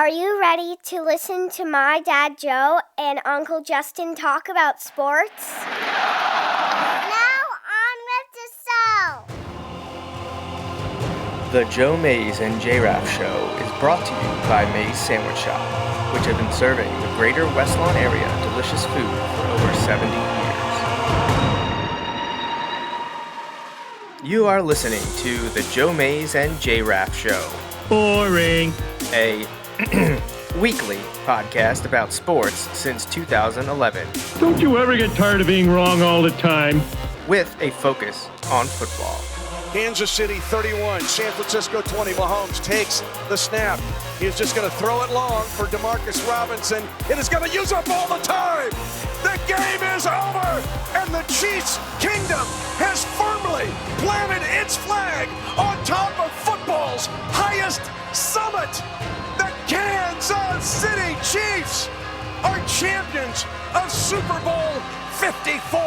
Are you ready to listen to my dad Joe and Uncle Justin talk about sports? Now on with the show! The Joe Mays and J-Raff Show is brought to you by Mays Sandwich Shop, which have been serving the greater West Lawn area delicious food for over 70 years. You are listening to the Joe Mays and J-Raff Show. Boring. A weekly podcast about sports since 2011. Don't you ever get tired of being wrong all the time? With a focus on football. Kansas City 31, San Francisco 20. Mahomes takes the snap. He's just going to throw it long for Demarcus Robinson. It is going to use up all the time. The game is over, and the Chiefs' kingdom has firmly planted its flag on top of football's highest summit. The Kansas City Chiefs are champions of Super Bowl 54.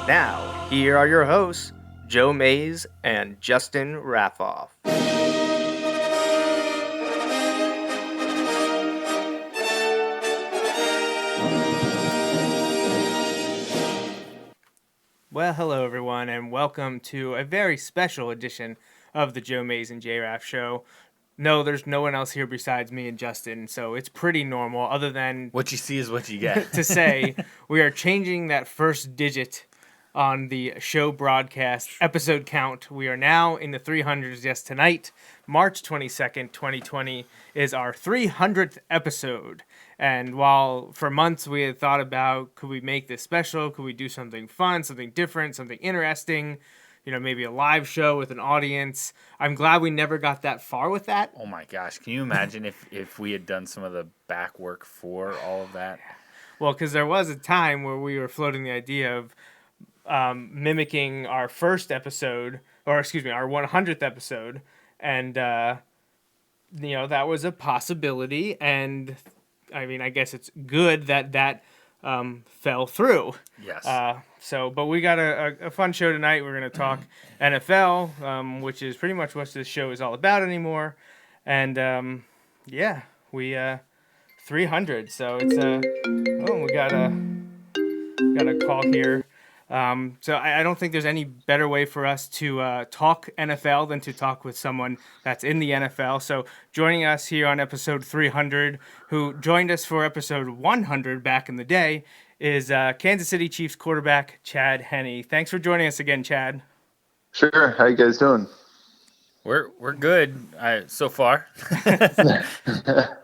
Now, here are your hosts, Joe Mays and Justin Raffoff. Well, hello everyone, and welcome to a very special edition of the Joe Mays and J-Raff Show. No, there's no one else here besides me and Justin, so it's pretty normal, other than... What you see is what you get. to say, we are changing that first digit on the show broadcast episode count. We are now in the 300s. Yes, tonight, March 22nd, 2020, is our 300th episode. And while for months we had thought about, could we make this special? Could we do something fun, something different, something interesting? You know, maybe a live show with an audience. I'm glad we never got that far with that. Oh my gosh, can you imagine if we had done some of the back work for all of that? Well, because there was a time where we were floating the idea of mimicking our first episode, or excuse me, our 100th episode, and you know, that was a possibility, and I mean, I guess it's good that fell through. Yes. But we got a fun show tonight. We're going to talk NFL, which is pretty much what this show is all about anymore, and we 300. So it's we got a call here. So I don't think there's any better way for us to talk NFL than to talk with someone that's in the NFL. So joining us here on episode 300, who joined us for episode 100 back in the day, is Kansas City Chiefs quarterback Chad Henne. Thanks for joining us again, Chad. Sure. How you guys doing? We're good so far.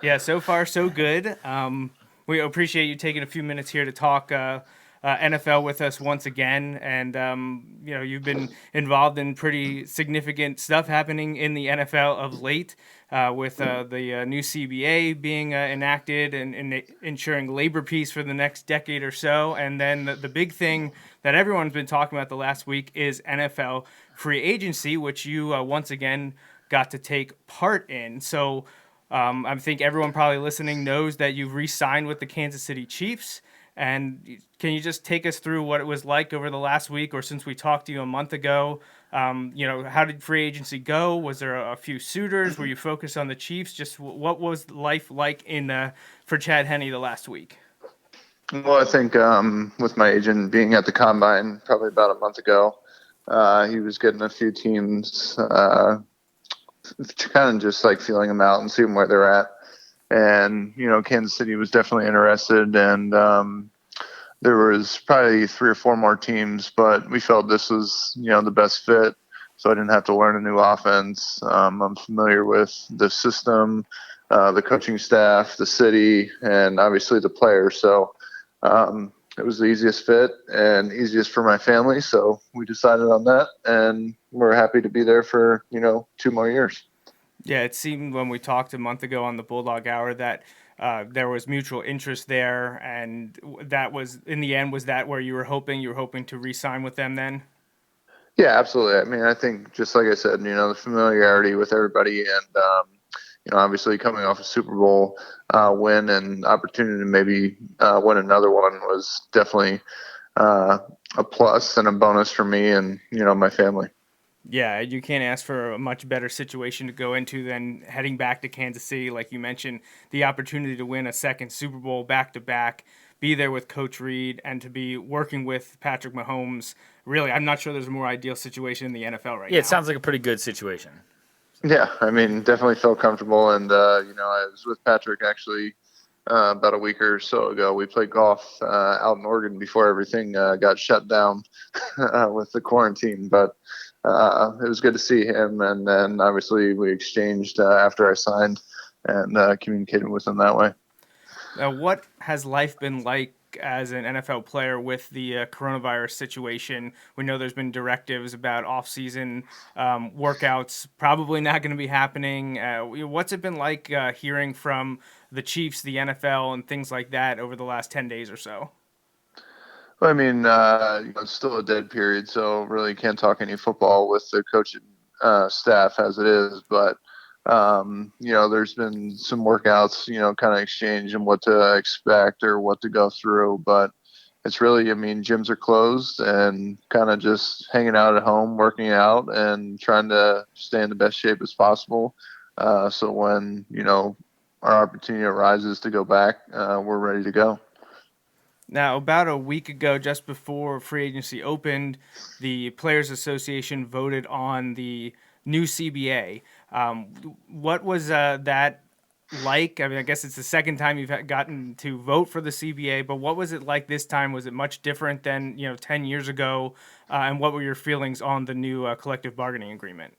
Yeah, so far so good. We appreciate you taking a few minutes here to talk NFL with us once again, and you know, you've been involved in pretty significant stuff happening in the NFL of late, with the new CBA being enacted and ensuring labor peace for the next decade or so, and then the big thing that everyone's been talking about the last week is NFL free agency, which you once again got to take part in. So I think everyone probably listening knows that you've re-signed with the Kansas City Chiefs. And can you just take us through what it was like over the last week, or since we talked to you a month ago? You know, how did free agency go? Was there a few suitors? Were you focused on the Chiefs? Just what was life like for Chad Henne the last week? Well, I think with my agent being at the Combine probably about a month ago, he was getting a few teams kind of just like feeling them out and seeing where they're at. And, you know, Kansas City was definitely interested, and there was probably 3 or 4 more teams, but we felt this was, you know, the best fit, so I didn't have to learn a new offense. I'm familiar with the system, the coaching staff, the city, and obviously the players. So it was the easiest fit and easiest for my family, so we decided on that, and we're happy to be there for, you know, 2 more years. Yeah, it seemed when we talked a month ago on the Bulldog Hour that there was mutual interest there, and that was, in the end, was that where you were hoping to re-sign with them then? Yeah, absolutely. I mean, I think just like I said, you know, the familiarity with everybody, and you know, obviously coming off a Super Bowl win and opportunity to maybe win another one was definitely a plus and a bonus for me and, you know, my family. Yeah, you can't ask for a much better situation to go into than heading back to Kansas City. Like you mentioned, the opportunity to win a second Super Bowl back to back, be there with Coach Reed, and to be working with Patrick Mahomes. Really, I'm not sure there's a more ideal situation in the NFL right now. Yeah, it sounds like a pretty good situation. Yeah, I mean, definitely felt comfortable. And, I was with Patrick actually about a week or so ago. We played golf out in Oregon before everything got shut down with the quarantine. But it was good to see him. And then obviously we exchanged after I signed and communicated with him that way. What has life been like as an NFL player with the coronavirus situation? We know there's been directives about off-season workouts probably not going to be happening. What's it been like hearing from the Chiefs, the NFL, and things like that over the last 10 days or so? Well, I mean, it's still a dead period, so really can't talk any football with the coaching staff as it is. But there's been some workouts, kind of exchange and what to expect or what to go through. But it's really, I mean, gyms are closed and kind of just hanging out at home, working out and trying to stay in the best shape as possible. So when, our opportunity arises to go back, we're ready to go. Now, about a week ago, just before free agency opened, the Players Association voted on the new CBA. What was that like? I mean, I guess it's the second time you've gotten to vote for the CBA, but what was it like this time? Was it much different than 10 years ago? And what were your feelings on the new collective bargaining agreement?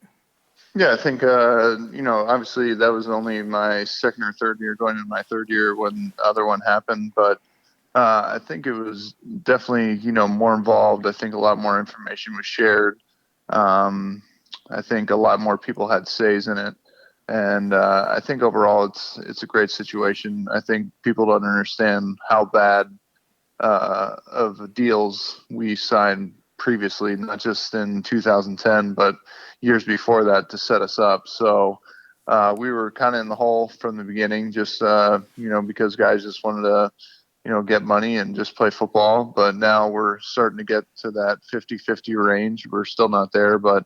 Yeah, I think, obviously that was only my second or third year, going into my third year when the other one happened. But I think it was definitely, more involved. I think a lot more information was shared. I think a lot more people had says in it. And I think overall it's a great situation. I think people don't understand how bad of deals we signed previously, not just in 2010, but years before that to set us up. So we were kind of in the hole from the beginning, just, because guys just wanted to, get money and just play football. But now we're starting to get to that 50-50 range. We're still not there, but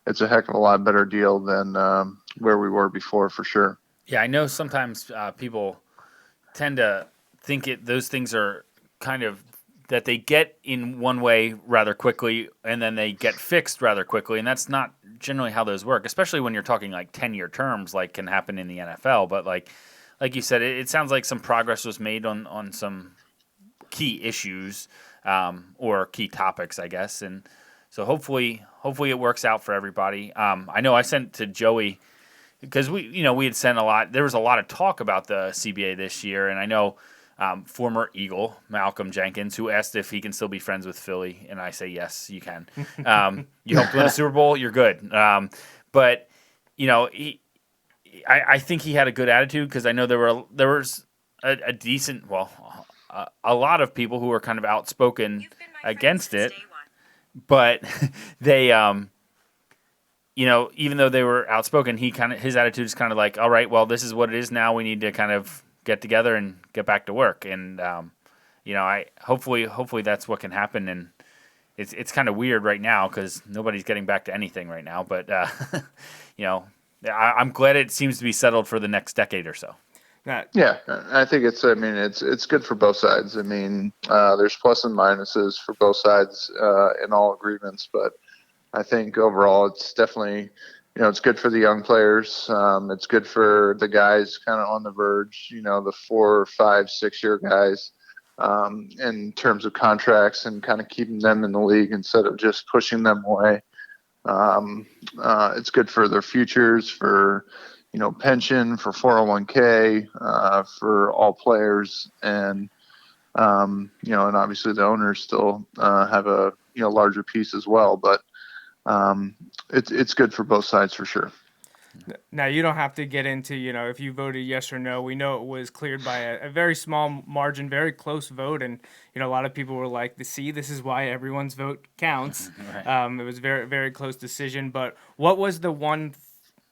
it's a heck of a lot better deal than where we were before, for sure. Yeah, I know sometimes people tend to think those things are kind of that they get in one way rather quickly and then they get fixed rather quickly, and that's not generally how those work, especially when you're talking like 10-year terms like can happen in the NFL. But like you said, it sounds like some progress was made on some key issues or key topics, I guess. And so hopefully it works out for everybody. I know I sent to Joey because we had sent a lot. There was a lot of talk about the CBA this year, and I know former Eagle Malcolm Jenkins, who asked if he can still be friends with Philly, and I say yes, you can. You helped win a Super Bowl, you're good. But I think he had a good attitude because I know there was a decent, a lot of people who were kind of outspoken against it, but they, even though they were outspoken, his attitude is kind of like, all right, well, this is what it is now. We need to kind of get together and get back to work. And I hopefully that's what can happen. And it's kind of weird right now because nobody's getting back to anything right now. But I'm glad it seems to be settled for the next decade or so. Yeah, I think it's good for both sides. I mean, there's plus and minuses for both sides in all agreements, but I think overall it's definitely, it's good for the young players. It's good for the guys kind of on the verge, the 4, 5, 6-year guys in terms of contracts and kind of keeping them in the league instead of just pushing them away. It's good for their futures, for pension, for 401k, for all players, and and obviously the owners still have a larger piece as well. But it's good for both sides for sure. Now, you don't have to get into, if you voted yes or no. We know it was cleared by a very small margin, very close vote. And, a lot of people were like, this is why everyone's vote counts. Right. It was a very, very close decision. But what was the one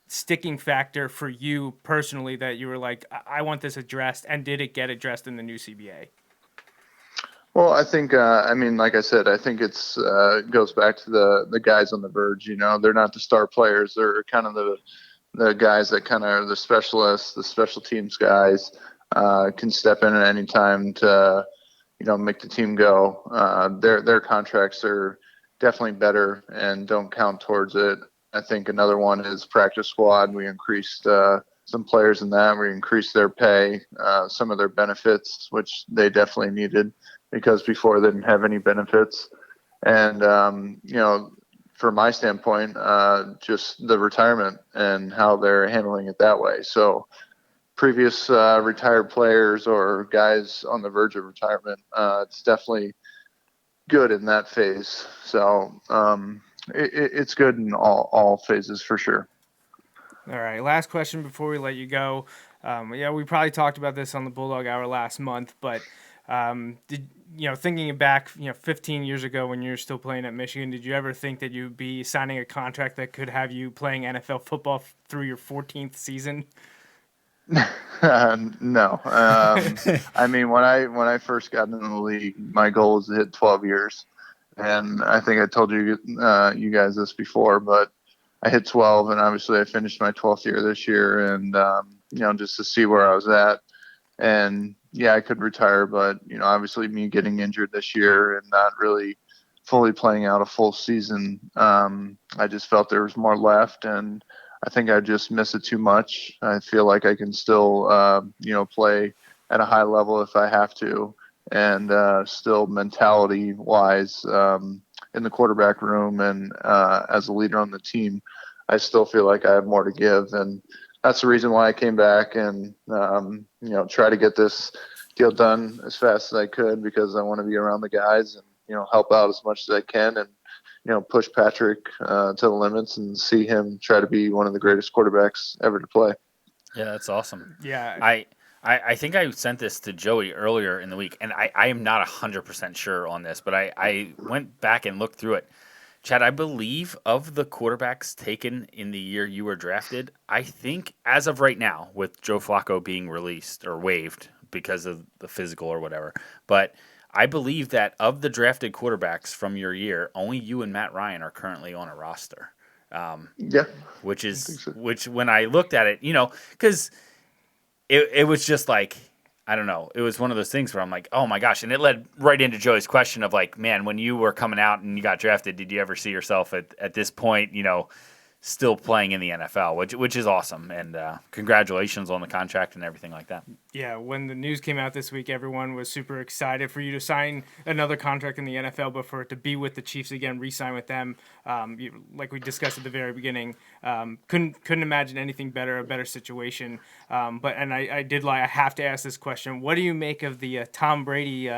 sticking factor for you personally that you were like, I want this addressed? And did it get addressed in the new CBA? Well, I think, like I said, I think it's goes back to the guys on the verge. They're not the star players. They're kind of the guys that kind of are the specialists, the special teams guys, can step in at any time to, make the team go. Their contracts are definitely better and don't count towards it. I think another one is practice squad. We increased some players in that. We increased their pay, some of their benefits, which they definitely needed because before they didn't have any benefits. And, from my standpoint, just the retirement and how they're handling it that way. So previous retired players or guys on the verge of retirement, it's definitely good in that phase. So it's good in all phases for sure. All right, last question before we let you go. We probably talked about this on the Bulldog Hour last month, but thinking back, 15 years ago when you were still playing at Michigan, did you ever think that you'd be signing a contract that could have you playing NFL football through your 14th season? No. When I first got into the league, my goal was to hit 12 years, and I think I told you guys this before, but I hit 12, and obviously I finished my 12th year this year, and just to see where I was at, and yeah, I could retire, but obviously me getting injured this year and not really fully playing out a full season, I just felt there was more left, and I think I just miss it too much. I feel like I can still, play at a high level if I have to, and still mentality-wise, in the quarterback room and as a leader on the team, I still feel like I have more to give, and that's the reason why I came back and try to get this deal done as fast as I could, because I want to be around the guys and help out as much as I can and push Patrick to the limits and see him try to be one of the greatest quarterbacks ever to play. Yeah, that's awesome. Yeah. I think I sent this to Joey earlier in the week, and I am not 100% sure on this, but I went back and looked through it. Chad, I believe of the quarterbacks taken in the year you were drafted, I think as of right now, with Joe Flacco being released or waived because of the physical or whatever, but I believe that of the drafted quarterbacks from your year, only you and Matt Ryan are currently on a roster. Yeah. Which when I looked at it, because it was just like, I don't know. It was one of those things where I'm like, oh my gosh. And it led right into Joey's question of like, man, when you were coming out and you got drafted, did you ever see yourself at this point, still playing in the NFL, which is awesome. And congratulations on the contract and everything like that. Yeah, when the news came out this week, everyone was super excited for you to sign another contract in the NFL, but for it to be with the Chiefs again, re-sign with them, like we discussed at the very beginning, couldn't imagine anything better, a better situation. I have to ask this question: what do you make of the Tom Brady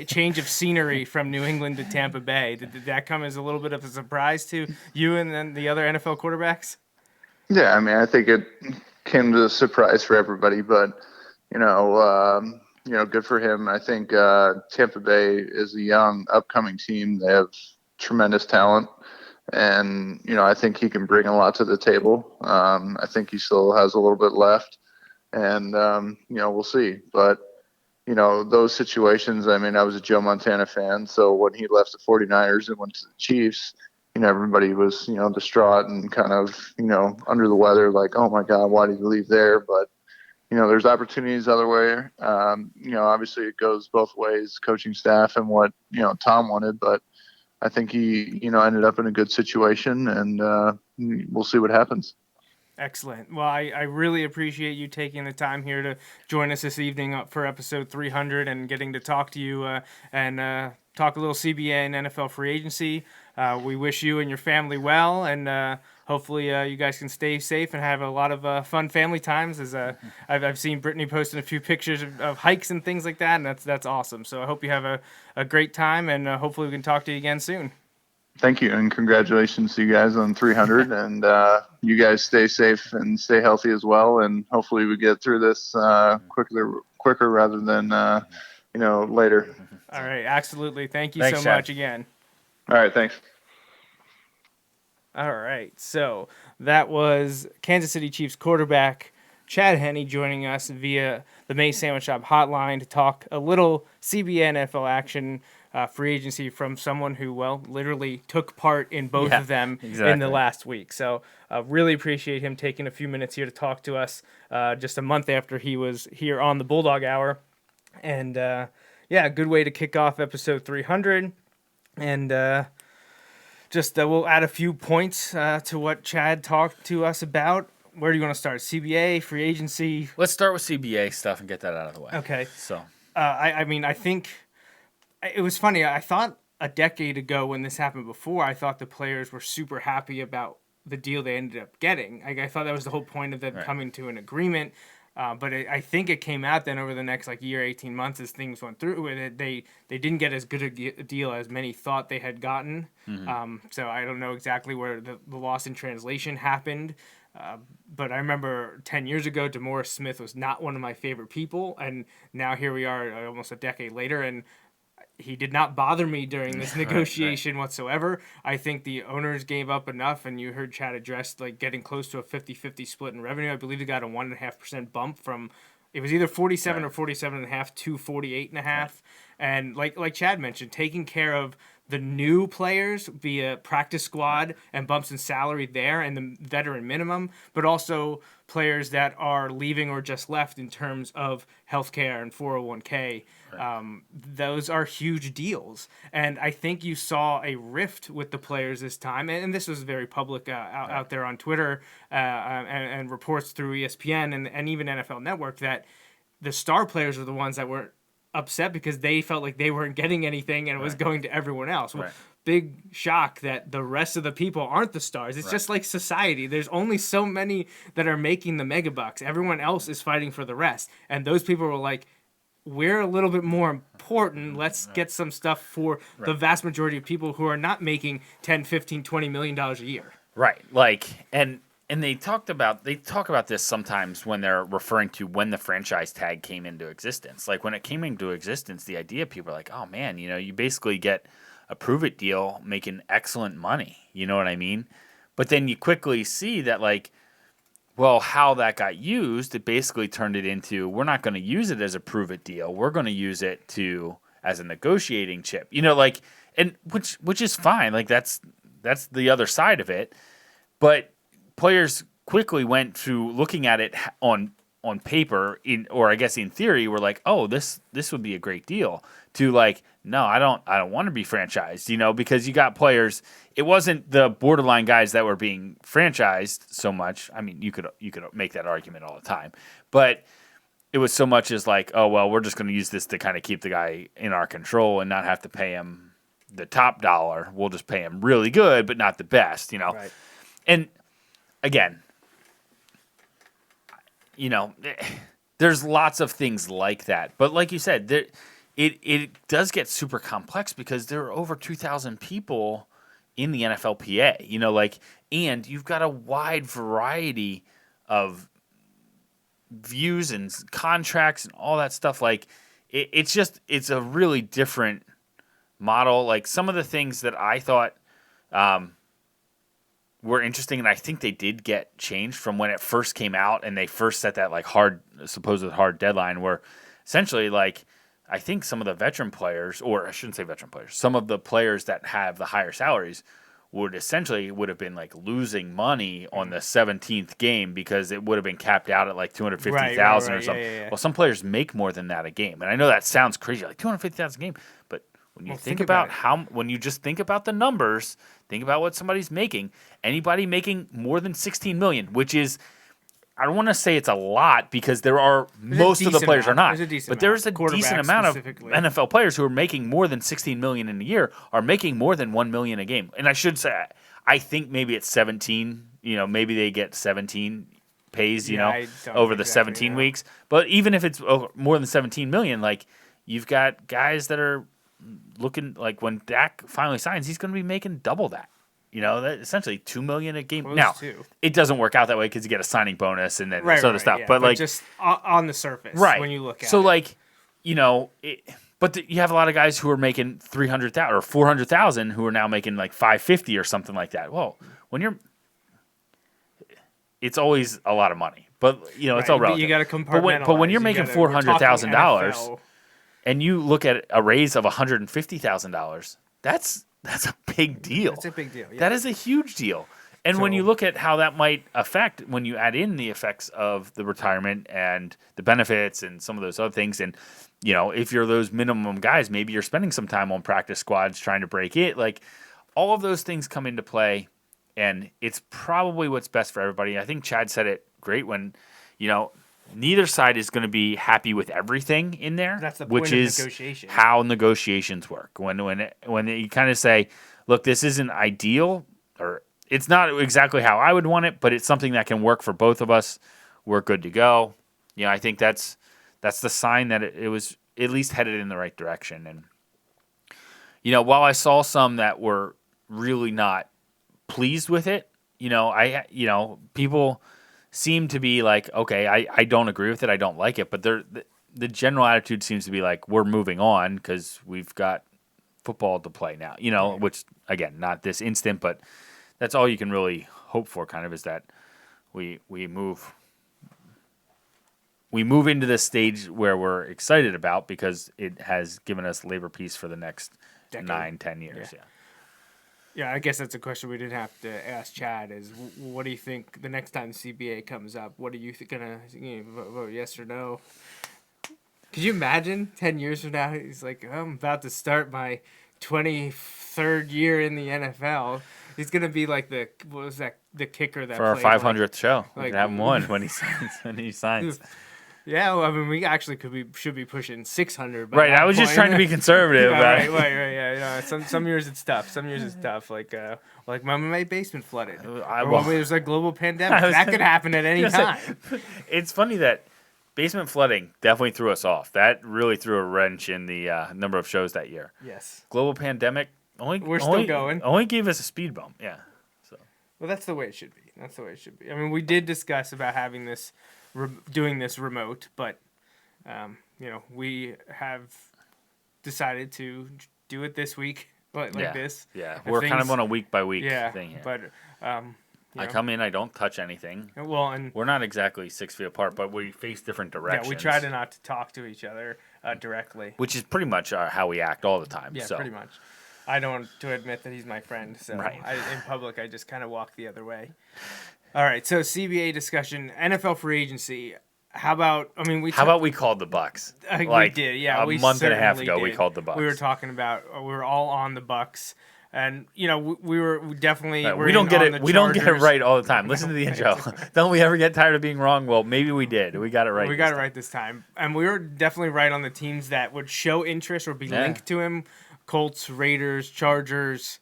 change of scenery from New England to Tampa Bay? Did that come as a little bit of a surprise to you and then the other NFL quarterbacks? Yeah, I think it came to a surprise for everybody, but good for him. I think Tampa Bay is a young, upcoming team. They have tremendous talent, and I think he can bring a lot to the table. I think he still has a little bit left, and we'll see. But those situations. I was a Joe Montana fan, so when he left the 49ers and went to the Chiefs, everybody was, distraught and kind of, under the weather, like, oh my God, why did you leave there? But, there's opportunities other way. Obviously it goes both ways, coaching staff and what, Tom wanted, but I think he, ended up in a good situation, and we'll see what happens. Excellent. Well, I really appreciate you taking the time here to join us this evening for episode 300 and getting to talk to you and talk a little CBA and NFL free agency. We wish you and your family well, and hopefully you guys can stay safe and have a lot of fun family times. As I've seen Brittany posting a few pictures of hikes and things like that, and that's awesome. So I hope you have a great time, and hopefully we can talk to you again soon. Thank you, and congratulations to you guys on 300, and you guys stay safe and stay healthy as well, and hopefully we get through this quicker rather than later. All right, absolutely. Thanks so Chad. much again. All right, thanks. All right, so that was Kansas City Chiefs quarterback Chad Henne joining us via the May Sandwich Shop hotline to talk a little CBA NFL action, free agency from someone who, well, literally took part in both of them in the last week. So really appreciate him taking a few minutes here to talk to us just a month after he was here on the Bulldog Hour. And a good way to kick off episode 300. And we'll add a few points to what Chad talked to us about. Where do you want to start? CBA, free agency? Let's start with CBA stuff and get that out of the way. Okay. So, I think it was funny. I thought a decade ago when this happened before, I thought the players were super happy about the deal they ended up getting. I thought that was the whole point of them coming to an agreement. But I think it came out then over the next year, 18 months as things went through with it. They didn't get as good a deal as many thought they had gotten. So I don't know exactly where the loss in translation happened. But I remember 10 years ago, DeMaurice Smith was not one of my favorite people. And now here we are almost a decade later, and he did not bother me during this negotiation whatsoever. I think the owners gave up enough, and you heard Chad address getting close to a 50-50 split in revenue. I believe they got a 1.5% bump from it was either 47 or 47.5 to 48.5. And like Chad mentioned, taking care of the new players via practice squad and bumps in salary there and the veteran minimum, but also players that are leaving or just left in terms of healthcare and 401k. Those are huge deals. And I think you saw a rift with the players this time. And this was very public out there on Twitter and reports through ESPN and even NFL Network that the star players are the ones that were upset because they felt like they weren't getting anything and it was going to everyone else. Well, big shock that the rest of the people aren't the stars. It's just like society. There's only so many that are making the mega bucks. Everyone else is fighting for the rest. And those people were like, we're a little bit more important. Let's get some stuff for the vast majority of people who are not making 10, 15, 20 million dollars a year. Right. And they talk about this sometimes when they're referring to when the franchise tag came into existence. Like when it came into existence, the idea people are like, oh man, you basically get a prove it deal making excellent money. You know what I mean? But then you quickly see that how that got used, it basically turned it into, we're not going to use it as a prove it deal. We're going to use it as a negotiating chip, and which is fine. That's the other side of it. But players quickly went to looking at it on paper or I guess in theory were like, oh, this would be a great deal, to no, I don't want to be franchised, because you got players. It wasn't the borderline guys that were being franchised so much. I mean, you could make that argument all the time, but it was so much as oh well, we're just going to use this to kind of keep the guy in our control and not have to pay him the top dollar. We'll just pay him really good, but not the best, Right. And again, there's lots of things like that. But like you said, it does get super complex because there are over 2,000 people in the NFLPA, and you've got a wide variety of views and contracts and all that stuff. It's a really different model. Some of the things that I thought were interesting, and I think they did get changed from when it first came out and they first set that supposed hard deadline where essentially I think some of the veteran players, or I shouldn't say veteran players, some of the players that have the higher salaries would have been losing money on the 17th game because it would have been capped out at 250,000 or something. Yeah. Well, some players make more than that a game. And I know that sounds crazy, 250,000 a game, but when you think about when you just think about the numbers, think about what somebody's making. Anybody making more than 16 million, which is, I don't want to say it's a lot because most of the players are not, but there's a decent amount of NFL players who are making more than 16 million in a year are making more than 1 million a game. And I should say, I think maybe it's 17. Maybe they get 17 pays, over the 17 weeks. But even if it's more than 17 million, you've got guys that are looking when Dak finally signs, he's going to be making double that. That essentially $2 million a game. Now, it doesn't work out that way because you get a signing bonus and then other stuff. Yeah. But just on the surface, when you look at it. But you have a lot of guys who are making 300,000 or 400,000 who are now making 550 or something like that. Well, it's always a lot of money But it's all relative. You got to compartmentalize. But when you're making $400,000 NFL. and you look at a raise of $150,000, that's a big deal. That's a big deal. Yeah. That is a huge deal. And when you look at how that might affect, when you add in the effects of the retirement and the benefits and some of those other things, and if you're those minimum guys, maybe you're spending some time on practice squads trying to break it. Like, all of those things come into play, and it's probably what's best for everybody. I think Chad said it great when, neither side is going to be happy with everything in there. That's the point which of is negotiation. how negotiations work. When you kind of say, look, this isn't ideal, or it's not exactly how I would want it, but it's something that can work for both of us, we're good to go. I think that's the sign that it was at least headed in the right direction. And while I saw some that were really not pleased with it, people seem to be like, okay, I don't agree with it, I don't like it, but the general attitude seems to be like, we're moving on because we've got football to play now. Which, again, not this instant, but that's all you can really hope for, kind of, is that we move into this stage where we're excited about, because it has given us labor peace for the next decade. 9-10 years. Yeah, I guess that's a question we didn't have to ask Chad. Is what do you think the next time the CBA comes up? What are you gonna vote yes or no? Could you imagine 10 years from now? He's like, I'm about to start my 23rd year in the NFL. He's gonna be like the kicker that For our played, 500th show, we like- can have him on when he signs. Yeah, well, I mean, we actually should be pushing 600. By Right, that I was just point. trying to be conservative. Yeah, but right. Yeah, some years it's tough. Some years it's tough. Like when my basement flooded, or when there's a global pandemic, that could happen at any time. It's funny that basement flooding definitely threw us off. That really threw a wrench in the number of shows that year. Yes. Global pandemic We're still going. Only gave us a speed bump. Yeah. So. Well, that's the way it should be. I mean, we did discuss about having this, doing this remote, but we have decided to do it this week, like this. Yeah, we're kind of on a week by week thing here. But I come in, I don't touch anything. well, and We're not exactly 6 feet apart, but we face different directions. yeah, we try to not to talk to each other directly. Which is pretty much how we act all the time. Yeah, so. pretty much. I don't want to admit that he's my friend, so Right. in public I just kind of walk the other way. All right, so CBA discussion, NFL free agency. How about we called the Bucks? we did, yeah. A we month and a half certainly ago, we did. called the Bucks. We were talking about we were all on the Bucks, and we were definitely we don't get it. We don't get it Chargers. right all the time. Listen to the intro. Don't we ever get tired of being wrong? Well, maybe we did. We got it right. We got it right this time, and we were definitely right on the teams that would show interest or be linked to him: Colts, Raiders, Chargers.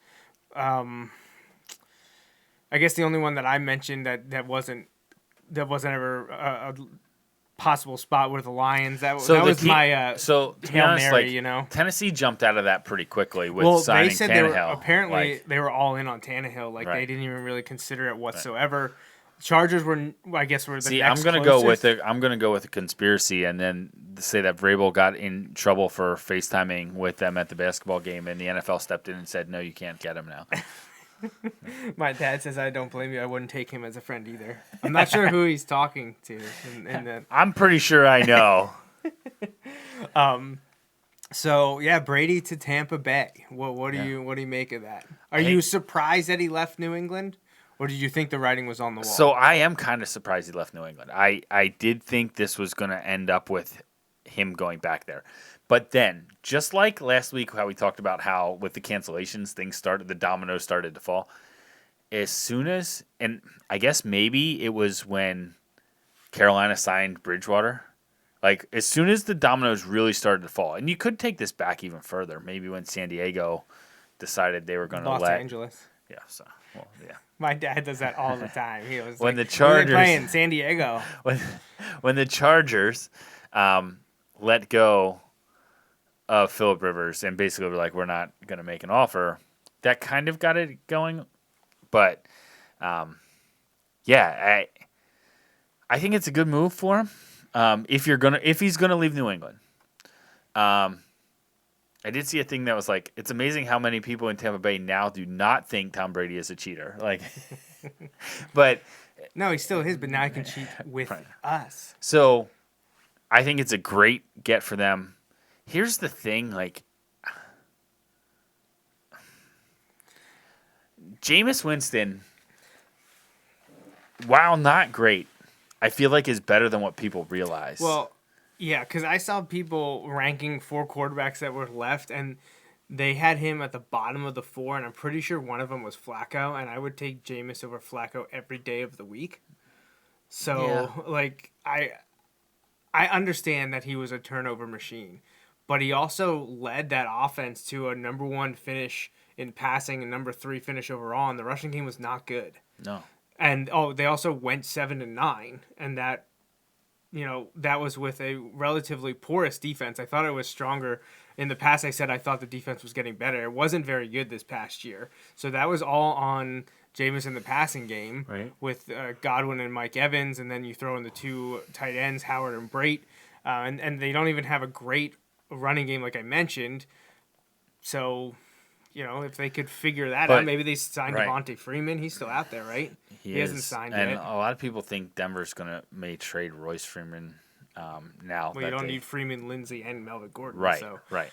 I guess the only one that I mentioned that wasn't ever a possible spot were the Lions. That was my so to be Hail honest, Mary, Tennessee jumped out of that pretty quickly with signing they said Tannehill. they were all in on Tannehill. Like Right. they didn't even really consider it whatsoever. Chargers were the next I'm gonna closest. go with a conspiracy, and then say that Vrabel got in trouble for FaceTiming with them at the basketball game, and the NFL stepped in and said, "No, you can't get him now." My dad says I don't blame you. I wouldn't take him as a friend either. I'm not sure who he's talking to. I'm pretty sure I know. So yeah, Brady to Tampa Bay. What do you make of that? Are you surprised that he left New England, or did you think the writing was on the wall? So I am kind of surprised he left New England. I did think this was going to end up with him going back there. But then, just like last week, how we talked about how with the cancellations, the dominoes started to fall. As soon as, and I guess maybe it was when Carolina signed Bridgewater. Like, as soon as the dominoes really started to fall, and you could take this back even further, maybe when San Diego decided they were going to Los let. Angeles. Yeah, so, well, yeah. My dad does that all the time. He was When like, the Chargers- "Who are they playing San Diego." When the Chargers let go of Phillip Rivers and basically were like, we're not going to make an offer, that kind of got it going. But, I think it's a good move for him if he's gonna leave New England. I did see a thing that was like, it's amazing how many people in Tampa Bay now do not think Tom Brady is a cheater. Like, But No, he's still his, but now he can cheat with us. so I think it's a great get for them. Here's the thing, like Jameis Winston, while not great, I feel like is better than what people realize. Well, yeah, because I saw people ranking 4 quarterbacks that were left, and they had him at the bottom of the 4, and I'm pretty sure one of them was Flacco, and I would take Jameis over Flacco every day of the week. So, I understand that he was a turnover machine, but he also led that offense to a number 1 finish in passing and number 3 finish overall, and the rushing game was not good. no. And they also went 7-9, and that was with a relatively porous defense. I thought it was stronger in the past. I said I thought the defense was getting better. It wasn't very good this past year, so that was all on Jameis in the passing game, Right. with Godwin and Mike Evans, and then you throw in the 2 tight ends, Howard and Brate, and they don't even have a great running game like I mentioned. So, if they could figure that out, maybe they signed right. Devontae Freeman. He's still out there, right? He hasn't signed and yet. a lot of people think Denver's may trade Royce Freeman now. Well, you don't need Freeman, Lindsey, and Melvin Gordon. Right, So. right.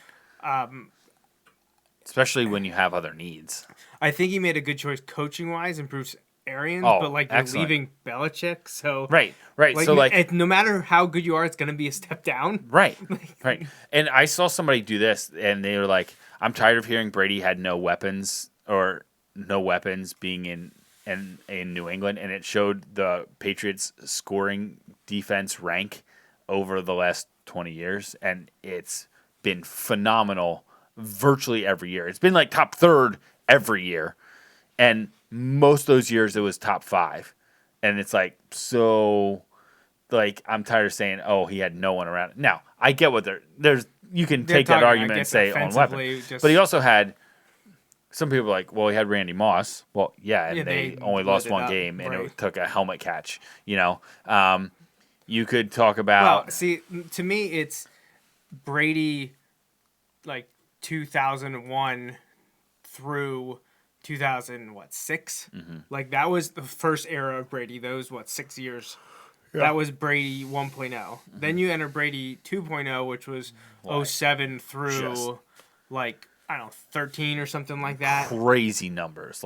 Especially when you have other needs. I think he made a good choice coaching-wise and Bruce Arians, Oh, but you're excellent. leaving Belichick, so Right. So no matter how good you are, it's going to be a step down. Right. Right. And I saw somebody do this, and they were like, I'm tired of hearing Brady had no weapons being in New England, and it showed the Patriots scoring defense rank over the last 20 years, and it's been phenomenal virtually every year. It's been like top 3rd every year, and most of those years it was top 5. And it's like, so, like, I'm tired of saying, oh, he had no one around. Now, I get what there's you can take that argument and say on weapon. But he also had, some people are like, well, he had Randy Moss. Well, yeah, and they only lost one game, and it took a helmet catch. You could talk about. Well, see, to me, it's Brady, 2001 through 2006. Mm-hmm. That was the first era of Brady. Those 6 years. Yeah. That was Brady 1.0. Mm-hmm. Then you enter Brady 2.0, which was 07 through 13 or something like that. Crazy numbers,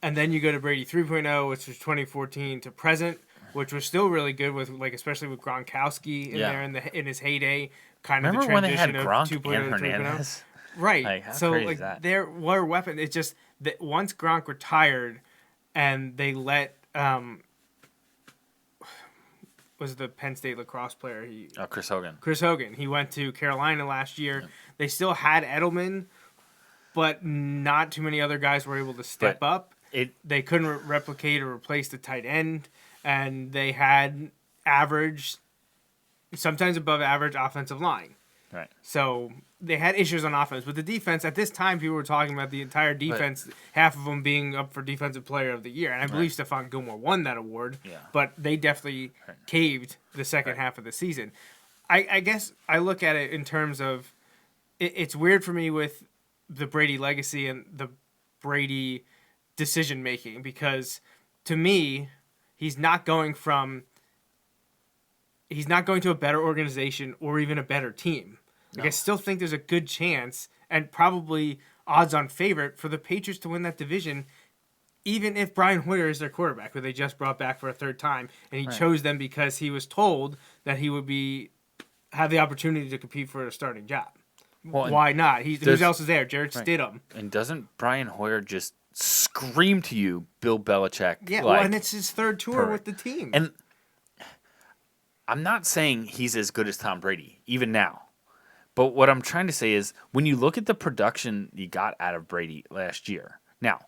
And then you go to Brady 3.0, which was 2014 to present, which was still really good with especially with Gronkowski in there in his heyday. Remember of the when they had transition Gronk of 2.0 and to 3.0. Hernandez? Right. How So crazy is that? there were weapons. It's just that once Gronk retired, and they let was the Penn State lacrosse player Chris Hogan. Chris Hogan. He went to Carolina last year. Yeah. They still had Edelman, but not too many other guys were able to step up. They couldn't replicate or replace the tight end, and they had average, sometimes above average offensive line. Right. So they had issues on offense, but the defense at this time, people were talking about the entire defense, half of them being up for Defensive Player of the Year, and I believe Stephon Gilmore won that award. Yeah. But they definitely caved the second half of the season. I guess I look at it in terms of it's weird for me with the Brady legacy and the Brady decision making, because to me, he's not going to a better organization or even a better team. I still think there's a good chance and probably odds-on favorite for the Patriots to win that division, even if Brian Hoyer is their quarterback, who they just brought back for a 3rd time, and he chose them because he was told that he would have the opportunity to compete for a starting job. Well, why not? Who else is there? Jarrett Stidham. And doesn't Brian Hoyer just scream to you, Bill Belichick? Yeah, and it's his 3rd tour with the team. And I'm not saying he's as good as Tom Brady, even now. But what I'm trying to say is, when you look at the production you got out of Brady last year, now,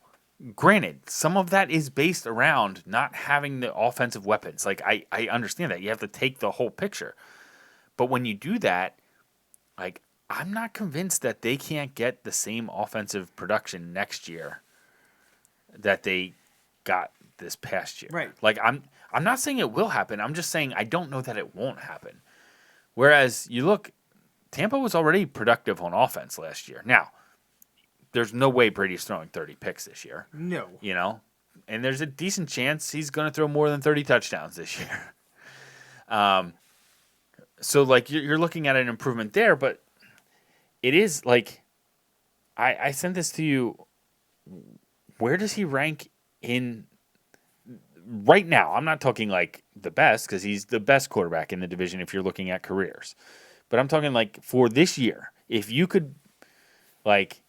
granted, some of that is based around not having the offensive weapons. I understand that. You have to take the whole picture. But when you do that, I'm not convinced that they can't get the same offensive production next year that they got this past year. Right. I'm not saying it will happen. I'm just saying I don't know that it won't happen. Whereas you look, Tampa was already productive on offense last year. Now, there's no way Brady's throwing 30 picks this year. No. and there's a decent chance he's going to throw more than 30 touchdowns this year. So like you're looking at an improvement there, but it is like I sent this to you. Where does he rank in right now? I'm not talking like the best because he's the best quarterback in the division if you're looking at careers, but I'm talking like for this year. If you could like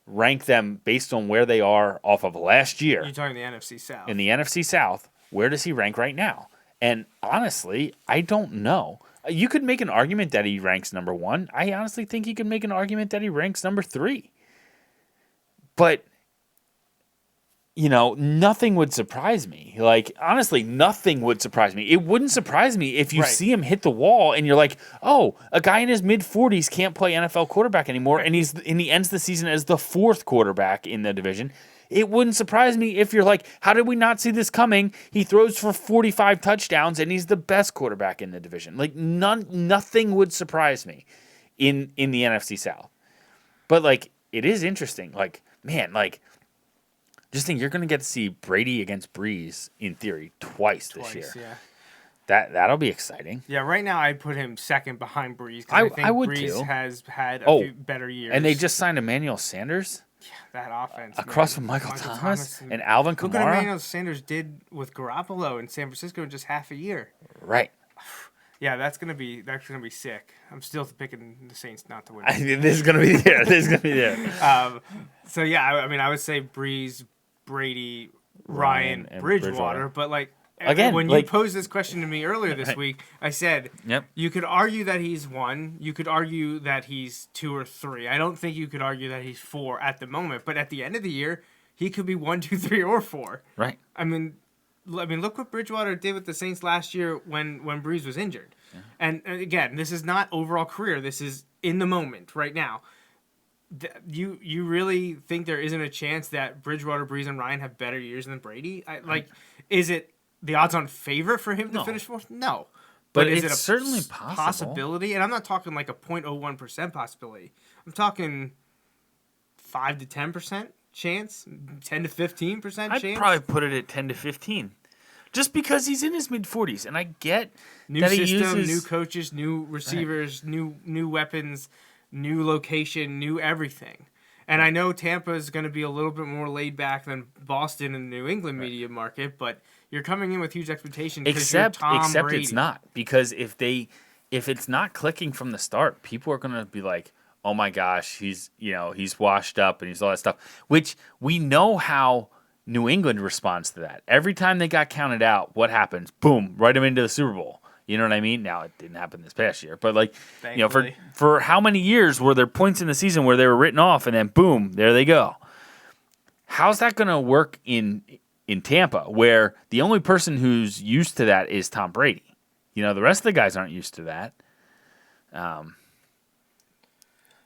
rank them based on where they are off of last year. You're talking the NFC South. In the NFC South, where does he rank right now? And honestly, I don't know. You could make an argument that he ranks number 1. I honestly think you could make an argument that he ranks number 3. But, you know, nothing would surprise me. Like, honestly, nothing would surprise me. It wouldn't surprise me if you see him hit the wall and you're like, oh, a guy in his mid-40s can't play NFL quarterback anymore, and he ends the season as the 4th quarterback in the division. It wouldn't surprise me if you're like, how did we not see this coming? He throws for 45 touchdowns, and he's the best quarterback in the division. Like, nothing would surprise me in the NFC South. But, like, it is interesting. Like, man, like, just think you're going to get to see Brady against Breeze, in theory, twice this year. Yeah. That'll be exciting. Yeah, right now I'd put him second behind Breeze. I think would Breeze too. has had a few better years. And they just signed Emmanuel Sanders? That offense. Across from Michael Thomas and Alvin Kamara? Look what Emmanuel Sanders did with Garoppolo in San Francisco in just half a year. Right. Yeah, that's gonna be sick. I'm still picking the Saints not to win. This is gonna be there. So yeah, I mean, I would say Breeze, Brady, Ryan, and Bridgewater, but like again, when like, you posed this question to me earlier this week, I said, "Yep, you could argue that he's 1. You could argue that he's 2 or 3. I don't think you could argue that he's 4 at the moment. But at the end of the year, he could be 1, 2, 3, or 4. Right. I mean, look what Bridgewater did with the Saints last year when Breeze was injured. Yeah. And again, this is not overall career. This is in the moment right now. You really think there isn't a chance that Bridgewater, Breeze, and Ryan have better years than Brady? Is it the odds-on favorite for him to finish 4th? No. But is it's it a certainly possible. Possibility? And I'm not talking like a 0.01% possibility. I'm talking 5 to 10% chance, 10 to 15% chance. I'd probably put it at 10 to 15. Just because he's in his mid-40s, and I get new that system, he uses new coaches, new receivers, new weapons, new location, new everything. And I know Tampa is going to be a little bit more laid back than Boston and the New England media market, but you're coming in with huge expectations. Except Brady. It's not, because if it's not clicking from the start, people are going to be like, "Oh my gosh, he's washed up and he's all that stuff." Which we know how New England responds to that. Every time they got counted out, what happens? Boom, right them into the Super Bowl. You know what I mean? Now, it didn't happen this past year. But, like, thankfully, for how many years were there points in the season where they were written off and then, boom, there they go? How's that going to work in Tampa, where the only person who's used to that is Tom Brady? You know, the rest of the guys aren't used to that.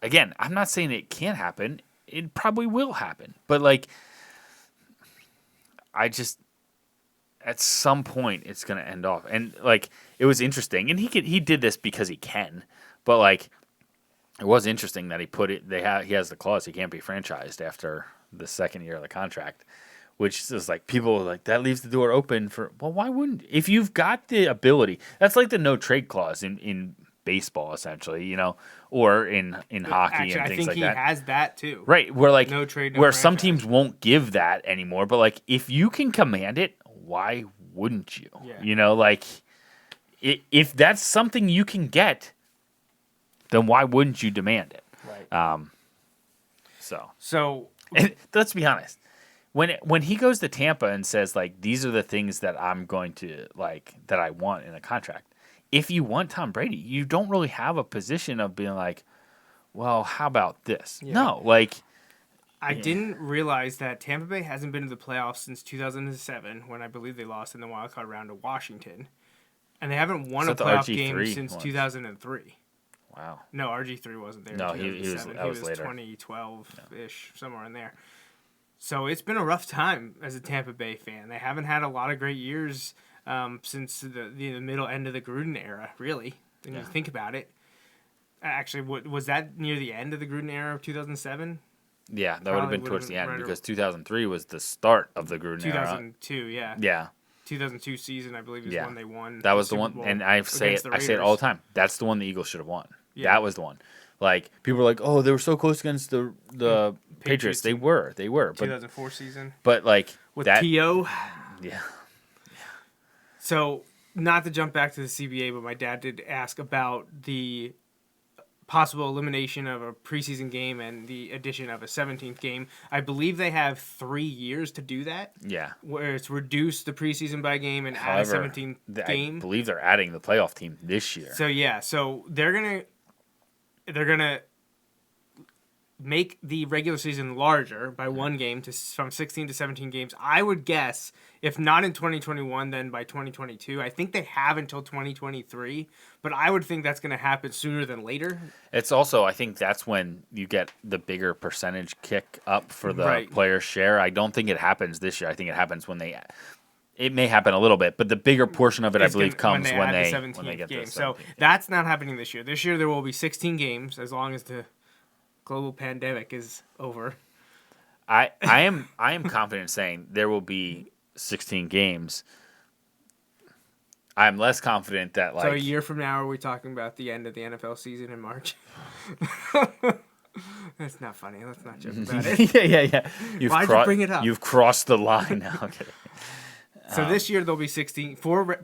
Again, I'm not saying it can't happen. It probably will happen. But, like, at some point, it's going to end off. And, like, it was interesting. And he did this because he can. But, like, it was interesting that he has the clause he can't be franchised after the second year of the contract. Which is like, people are like, that leaves the door open for, well, why wouldn't? If you've got the ability, that's like the no trade clause in baseball, essentially, you know, or in hockey and things like that. I think he has that too. Right. Where, like, no trade, no where franchise. some teams won't give that anymore. But, like, if you can command it, why wouldn't you? Yeah. You know, like, if that's something you can get, then why wouldn't you demand it? Right. So and let's be honest. When he goes to Tampa and says, like, these are the things that I'm going to, like, that I want in a contract, if you want Tom Brady, you don't really have a position of being like, well, how about this? Yeah. No, like, I didn't realize that Tampa Bay hasn't been to the playoffs since 2007, when I believe they lost in the wild card round to Washington, and they haven't won a playoff game since 2003. Wow. No, RG3 wasn't there. No, he was later. 2012-ish, somewhere in there. So it's been a rough time as a Tampa Bay fan. They haven't had a lot of great years since the middle end of the Gruden era, really, when you think about it. Actually, was that near the end of the Gruden era of 2007? Yeah, that would have been Probably towards the end right because 2003 was the start of the Gruden era. 2002, yeah. Yeah. 2002 season, I believe, is when they won. That was the Super one, Bowl and I say it Raiders. all the time. That's the one the Eagles should have won. Yeah. That was the one. Like people were like, "Oh, they were so close against the Patriots." They were, but 2004 season. But like with that, T.O. Yeah. So, not to jump back to the CBA, but my dad did ask about the possible elimination of a preseason game and the addition of a 17th game. I believe they have 3 years to do that. Yeah. Where it's reduce the preseason by game and add a 17th game. I believe they're adding the playoff team this year. So yeah, so they're gonna make the regular season larger by one game from 16 to 17 games. I would guess, if not in 2021, then by 2022. I think they have until 2023, but I would think that's going to happen sooner than later. It's also, I think that's when you get the bigger percentage kick up for the player's share. I don't think it happens this year. I think it happens when it may happen a little bit, but the bigger portion of it, I believe, comes when they get game. the 17th So that's not happening this year. This year there will be 16 games as long as the global pandemic is over. I am confident saying there will be 16 games. I'm less confident that So a year from now, are we talking about the end of the NFL season in March? That's not funny. Let's not joke about it. yeah. Why'd you bring it up? You've crossed the line now. Okay. So this year there'll be 4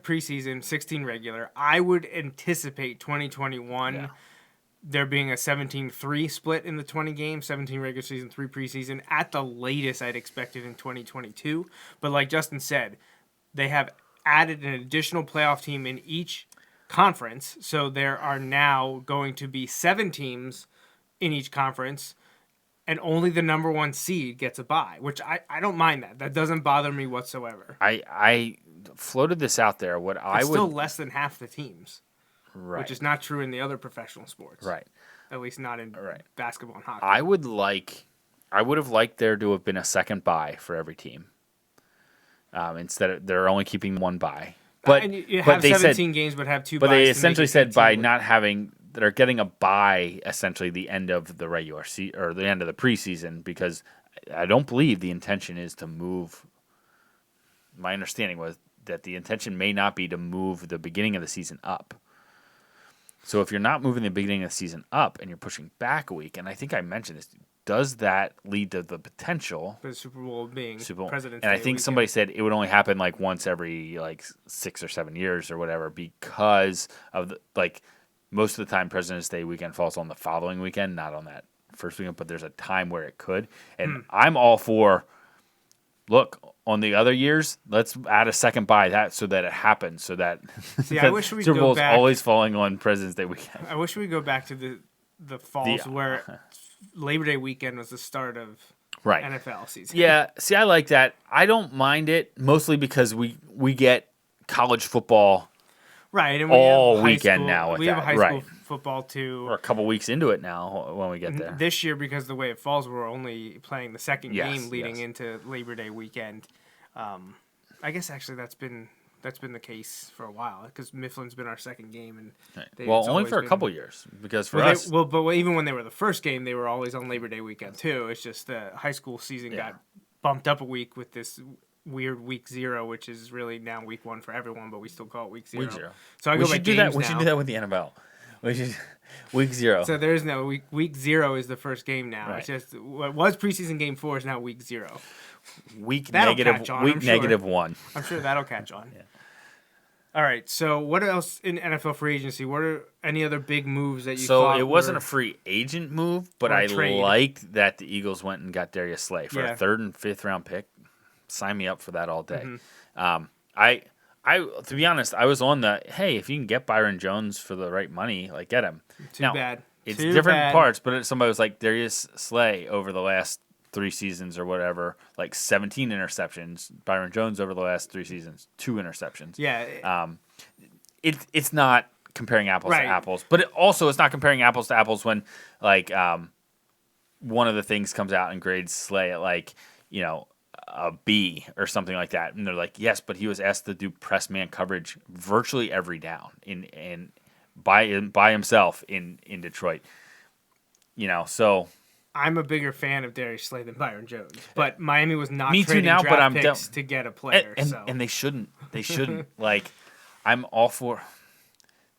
preseason, 16 regular. I would anticipate 2021 there being a 17-3 split in the 20 games, 17 regular season, 3 preseason. At the latest, I'd expect it in 2022. But like Justin said, they have added an additional playoff team in each conference. So there are now going to be 7 teams in each conference, and only the number 1 seed gets a bye, which I don't mind that. That doesn't bother me whatsoever. I floated this out there. It's still less than half the teams. Right. Which is not true in the other professional sports. Right. At least not in basketball and hockey. I would have liked there to have been a second bye for every team. Instead of they're only keeping 1 bye. But you have 17 games, but have 2 byes. But they essentially said by not having they're getting a bye essentially the end of the regular season or the end of the preseason, because I don't believe the intention is to move. My understanding was that the intention may not be to move the beginning of the season up. So if you're not moving the beginning of the season up and you're pushing back a week, and I think I mentioned this, does that lead to the potential for the Super Bowl being President's And I Day think somebody said it would only happen like once every 6 or 7 years or whatever, because of most of the time President's Day weekend falls on the following weekend, not on that first weekend, but there's a time where it could. And I'm all for, look, on the other years, let's add a second bye so that it happens, so that I wish we'd Super go Bowl's back. always falling on President's Day weekend. I wish we go back to the falls where Labor Day weekend was the start of NFL season. Yeah, see, I like that. I don't mind it, mostly because we get college football and all weekend now with we that. have high school football too. We're a couple weeks into it now when we get there. This year, because the way it falls, we're only playing the second game leading into Labor Day weekend. I guess actually that's been the case for a while, because Mifflin's been our second game, and only for a couple years, because for us, but even when they were the first game, they were always on Labor Day weekend too. It's just the high school season got bumped up a week with this weird week 0, which is really now week 1 for everyone, but we still call it week 0. So I go by games now. We should do that with the NFL. We should week 0. So there is no week 0 is the first game now. Right. It's just what was preseason game 4 is now week 0. That'll catch on, -1. I'm sure that'll catch on. All right. So what else in NFL free agency? What are any other big moves that you thought? So it wasn't a free agent move, but I liked that the Eagles went and got Darius Slay for a 3rd and 5th round pick. Sign me up for that all day. I to be honest, I was on the hey, if you can get Byron Jones for the right money, get him. Too bad. It's different parts, but somebody was like Darius Slay over the last 3 seasons or whatever, 17 interceptions. Byron Jones over the last 3 seasons, 2 interceptions. Yeah. It's not comparing apples to apples, but it's not comparing apples to apples when one of the things comes out and grades Slay at a B or something like that, and they're like, yes, but he was asked to do press man coverage virtually every down by himself in Detroit. So I'm a bigger fan of Darius Slay than Byron Jones, but Miami was not Me too trading now, draft but I'm picks to get a player. and they shouldn't. They shouldn't. Like, I'm all for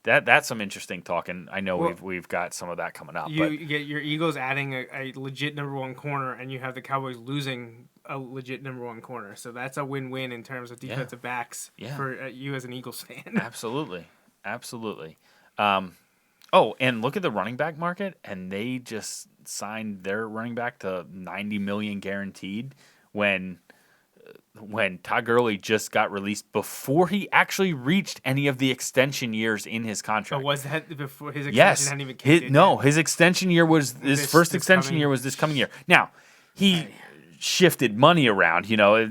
that. That's some interesting talking. I know we've got some of that coming up. You get your Eagles adding a legit number one corner, and you have the Cowboys losing a legit number one corner. So that's a win-win in terms of defensive backs for you as an Eagles fan. Absolutely. And look at the running back market, and they just signed their running back to $90 million guaranteed when Todd Gurley just got released before he actually reached any of the extension years in his contract. But was that before his extension hadn't even kicked in? No, his extension year was his first extension year was this coming year. Now, he shifted money around,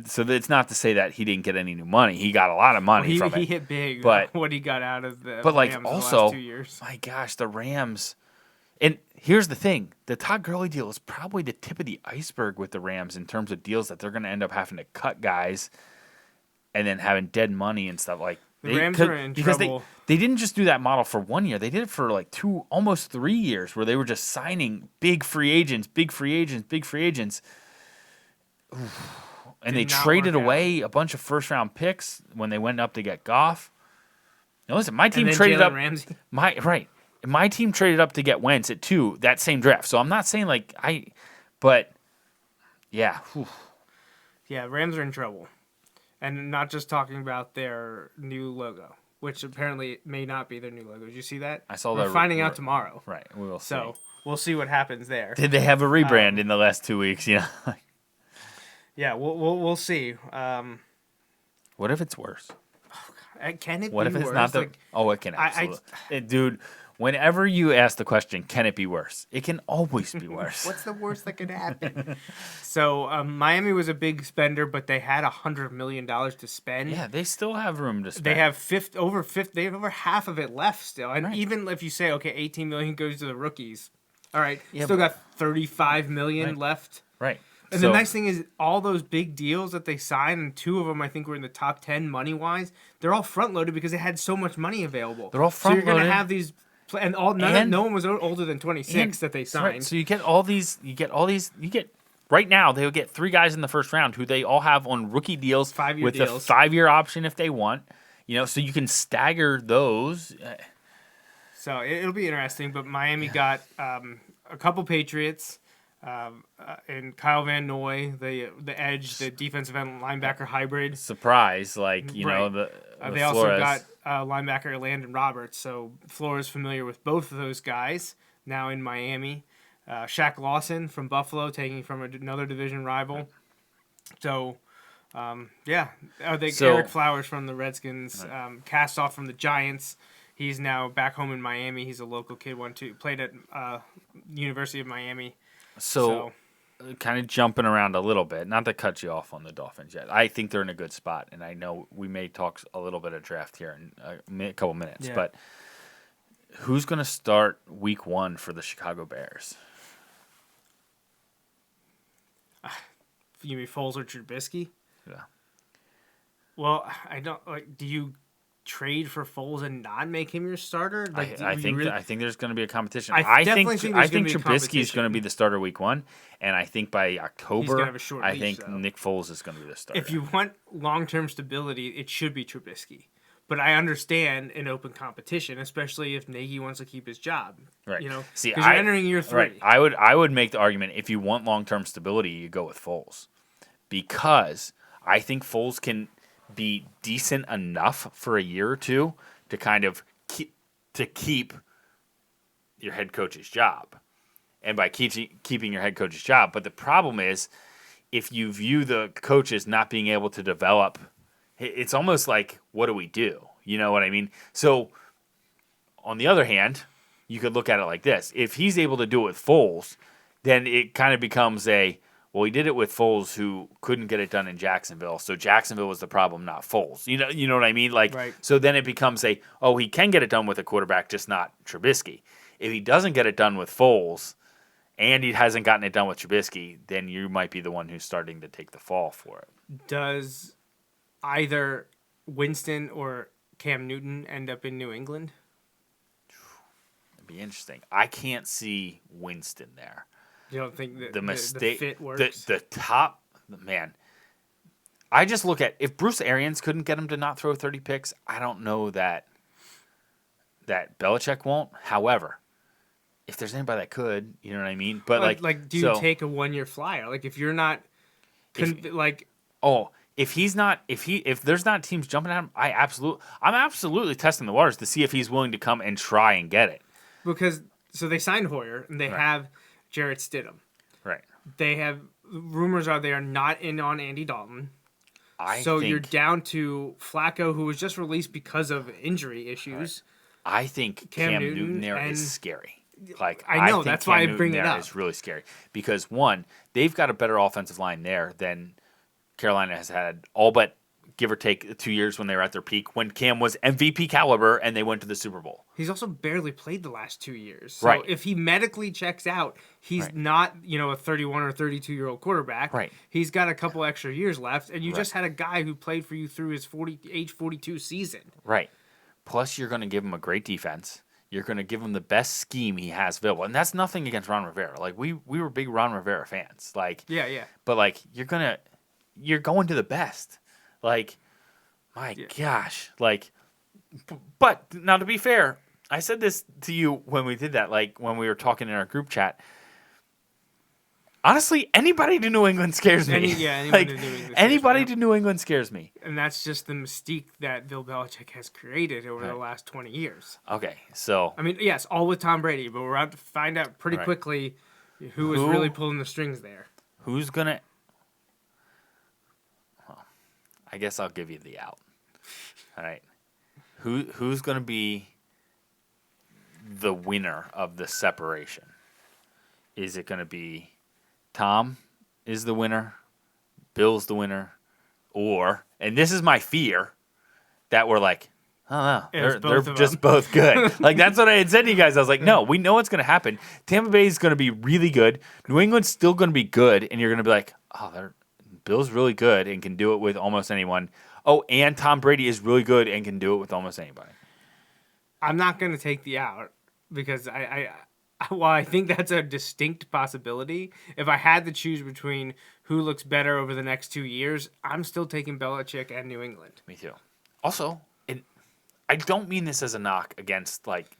so that it's not to say that he didn't get any new money. He got a lot of money from it. He hit big, but what he got out of the but Rams also, the last 2 years. my gosh, the Rams. And here's the thing: the Todd Gurley deal is probably the tip of the iceberg with the Rams in terms of deals that they're going to end up having to cut guys, and then having dead money and stuff like. The Rams are in trouble. They didn't just do that model for 1 year. They did it for like almost 3 years, where they were just signing big free agents. And they traded away a bunch of first-round picks when they went up to get Goff. Now listen, my team traded up. Ramsey. My team traded up to get Wentz at 2 that same draft. So I'm not saying but yeah. Whew. Yeah, Rams are in trouble. And not just talking about their new logo, which apparently may not be their new logo. Did you see that? I saw that. We're finding out tomorrow. Right, we will see. So we'll see what happens there. Did they have a rebrand in the last 2 weeks? Yeah. Yeah, we'll see. What if it's worse? Can it be worse? What if it's not the? It can absolutely. Dude, whenever you ask the question, can it be worse? It can always be worse. What's the worst that could happen? So Miami was a big spender, but they had $100 million to spend. Yeah, they still have room to spend. They have They have over half of it left still, and even if you say $18 million goes to the rookies, all right, still got $35 million left. Right. And the nice thing is, all those big deals that they signed, and 2 of them I think were in the top 10 money-wise, they're all front-loaded because they had so much money available. They're all front-loaded. So you're going to have these, and no one was older than 26 that they signed. Right. So you get all these, right now, they'll get 3 guys in the first round who they all have on rookie deals with a 5-year option if they want. So you can stagger those. So it'll be interesting, but Miami got a couple Patriots. And Kyle Van Noy, the edge, the defensive end linebacker hybrid. Surprise, the they Flores. also got linebacker Landon Roberts. So Flores familiar with both of those guys now in Miami. Shaq Lawson from Buffalo, taking from another division rival. So, Eric Flowers from the Redskins, cast off from the Giants. He's now back home in Miami. He's a local kid, played at University of Miami. So, kind of jumping around a little bit, not to cut you off on the Dolphins yet. I think they're in a good spot, and I know we may talk a little bit of draft here in a couple minutes. Yeah. But who's going to start week 1 for the Chicago Bears? You mean Foles or Trubisky? Yeah. Well, I don't do you trade for Foles and not make him your starter? I think there's going to be a competition. I think Trubisky is going to be the starter week 1, and I think by October, I think Nick Foles is going to be the starter. If you want long-term stability, it should be Trubisky. But I understand an open competition, especially if Nagy wants to keep his job. Right. See, because you're entering year 3. Right. I would make the argument if you want long-term stability, you go with Foles, because I think Foles can be decent enough for a year or 2 to kind of keep your head coach's job, and by keeping your head coach's job. But the problem is, if you view the coach as not being able to develop, it's almost like, what do we do? You know what I mean? So, on the other hand, you could look at it like this: if he's able to do it with Foles, then it kind of becomes well, he did it with Foles, who couldn't get it done in Jacksonville. So Jacksonville was the problem, not Foles. You know what I mean? Right. So then it becomes he can get it done with a quarterback, just not Trubisky. If he doesn't get it done with Foles, and he hasn't gotten it done with Trubisky, then you might be the one who's starting to take the fall for it. Does either Winston or Cam Newton end up in New England? It'd be interesting. I can't see Winston there. You don't think that the mistake, the fit works? the top man. I just look at if Bruce Arians couldn't get him to not throw 30 picks, I don't know that Belichick won't. However, if there's anybody that could, you know what I mean? But like do you take a 1-year flyer? Like if you're not if there's not teams jumping at him, I'm absolutely testing the waters to see if he's willing to come and try and get it. Because so they signed Hoyer and they have Jarrett Stidham. Right. They have rumors are they are not in on Andy Dalton. So you're down to Flacco, who was just released because of injury issues. Right. I think Cam Newton there is scary. Like I know think that's Cam why I Newton bring it there up. is really scary because one, they've got a better offensive line there than Carolina has had, all but give or take 2 years when they were at their peak, when Cam was MVP caliber and they went to the Super Bowl. He's also barely played the last 2 years. So if he medically checks out, he's not, a 31 or 32-year-old quarterback. Right. He's got a couple extra years left, and you just had a guy who played for you through his age 42 season. Right. Plus, you're going to give him a great defense. You're going to give him the best scheme he has available. And that's nothing against Ron Rivera. Like, we were big Ron Rivera fans. Like, yeah. But, like, you're going to the best. Like, my gosh. Like, but now to be fair, I said this to you when we did that, like when we were talking in our group chat. Honestly, anybody to New England scares me. Anybody to New England scares me. And that's just the mystique that Bill Belichick has created over the last 20 years. Okay, so. I mean, yes, all with Tom Brady, but we're about to find out pretty quickly who was really pulling the strings there. Who's going to. I guess I'll give you the out. All right. Who's going to be the winner of the separation? Is it going to be Tom is the winner, Bill's the winner, or, and this is my fear, that we're like, I don't know, they're just both good. Like, that's what I had said to you guys. I was like, no, we know what's going to happen. Tampa Bay is going to be really good. New England's still going to be good, and you're going to be like, Bill's really good and can do it with almost anyone. Oh, and Tom Brady is really good and can do it with almost anybody. I'm not going to take the out because while I think that's a distinct possibility, if I had to choose between who looks better over the next 2 years, I'm still taking Belichick and New England. Me too. Also, I don't mean this as a knock against, like,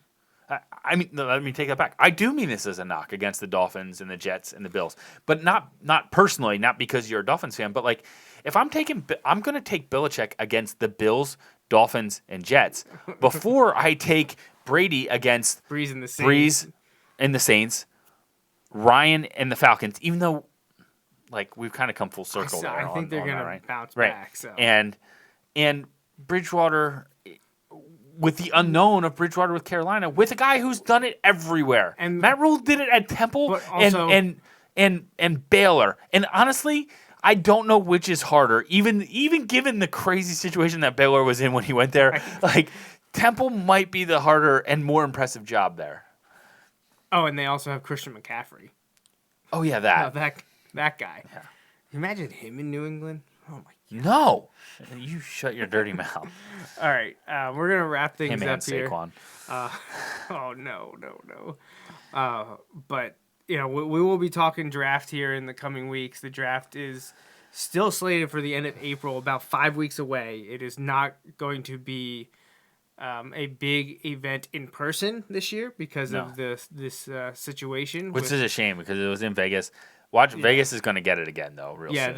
let me take that back. I do mean this as a knock against the Dolphins and the Jets and the Bills, but not personally, not because you're a Dolphins fan, but like if I'm going to take Belichick against the Bills, Dolphins, and Jets before I take Brady against Breeze and the Saints, Ryan and the Falcons. Even though, like, we've kind of come full circle there. I think they're going to bounce back. So. And Bridgewater. With the unknown of Bridgewater with Carolina, with a guy who's done it everywhere. And Matt Rule did it at Temple and Baylor. And honestly, I don't know which is harder. Even given the crazy situation that Baylor was in when he went there, like Temple might be the harder and more impressive job there. Oh, and they also have Christian McCaffrey. Oh yeah, that guy. Yeah. Imagine him in New England. Oh my God. No. You shut your dirty mouth. All right, we're gonna wrap things up here. Saquon. Oh no. But we will be talking draft here in the coming weeks. The draft is still slated for the end of April, about 5 weeks away. It is not going to be a big event in person this year because of this situation. Which is a shame because it was in Vegas. Vegas is going to get it again, though, real soon. Yeah,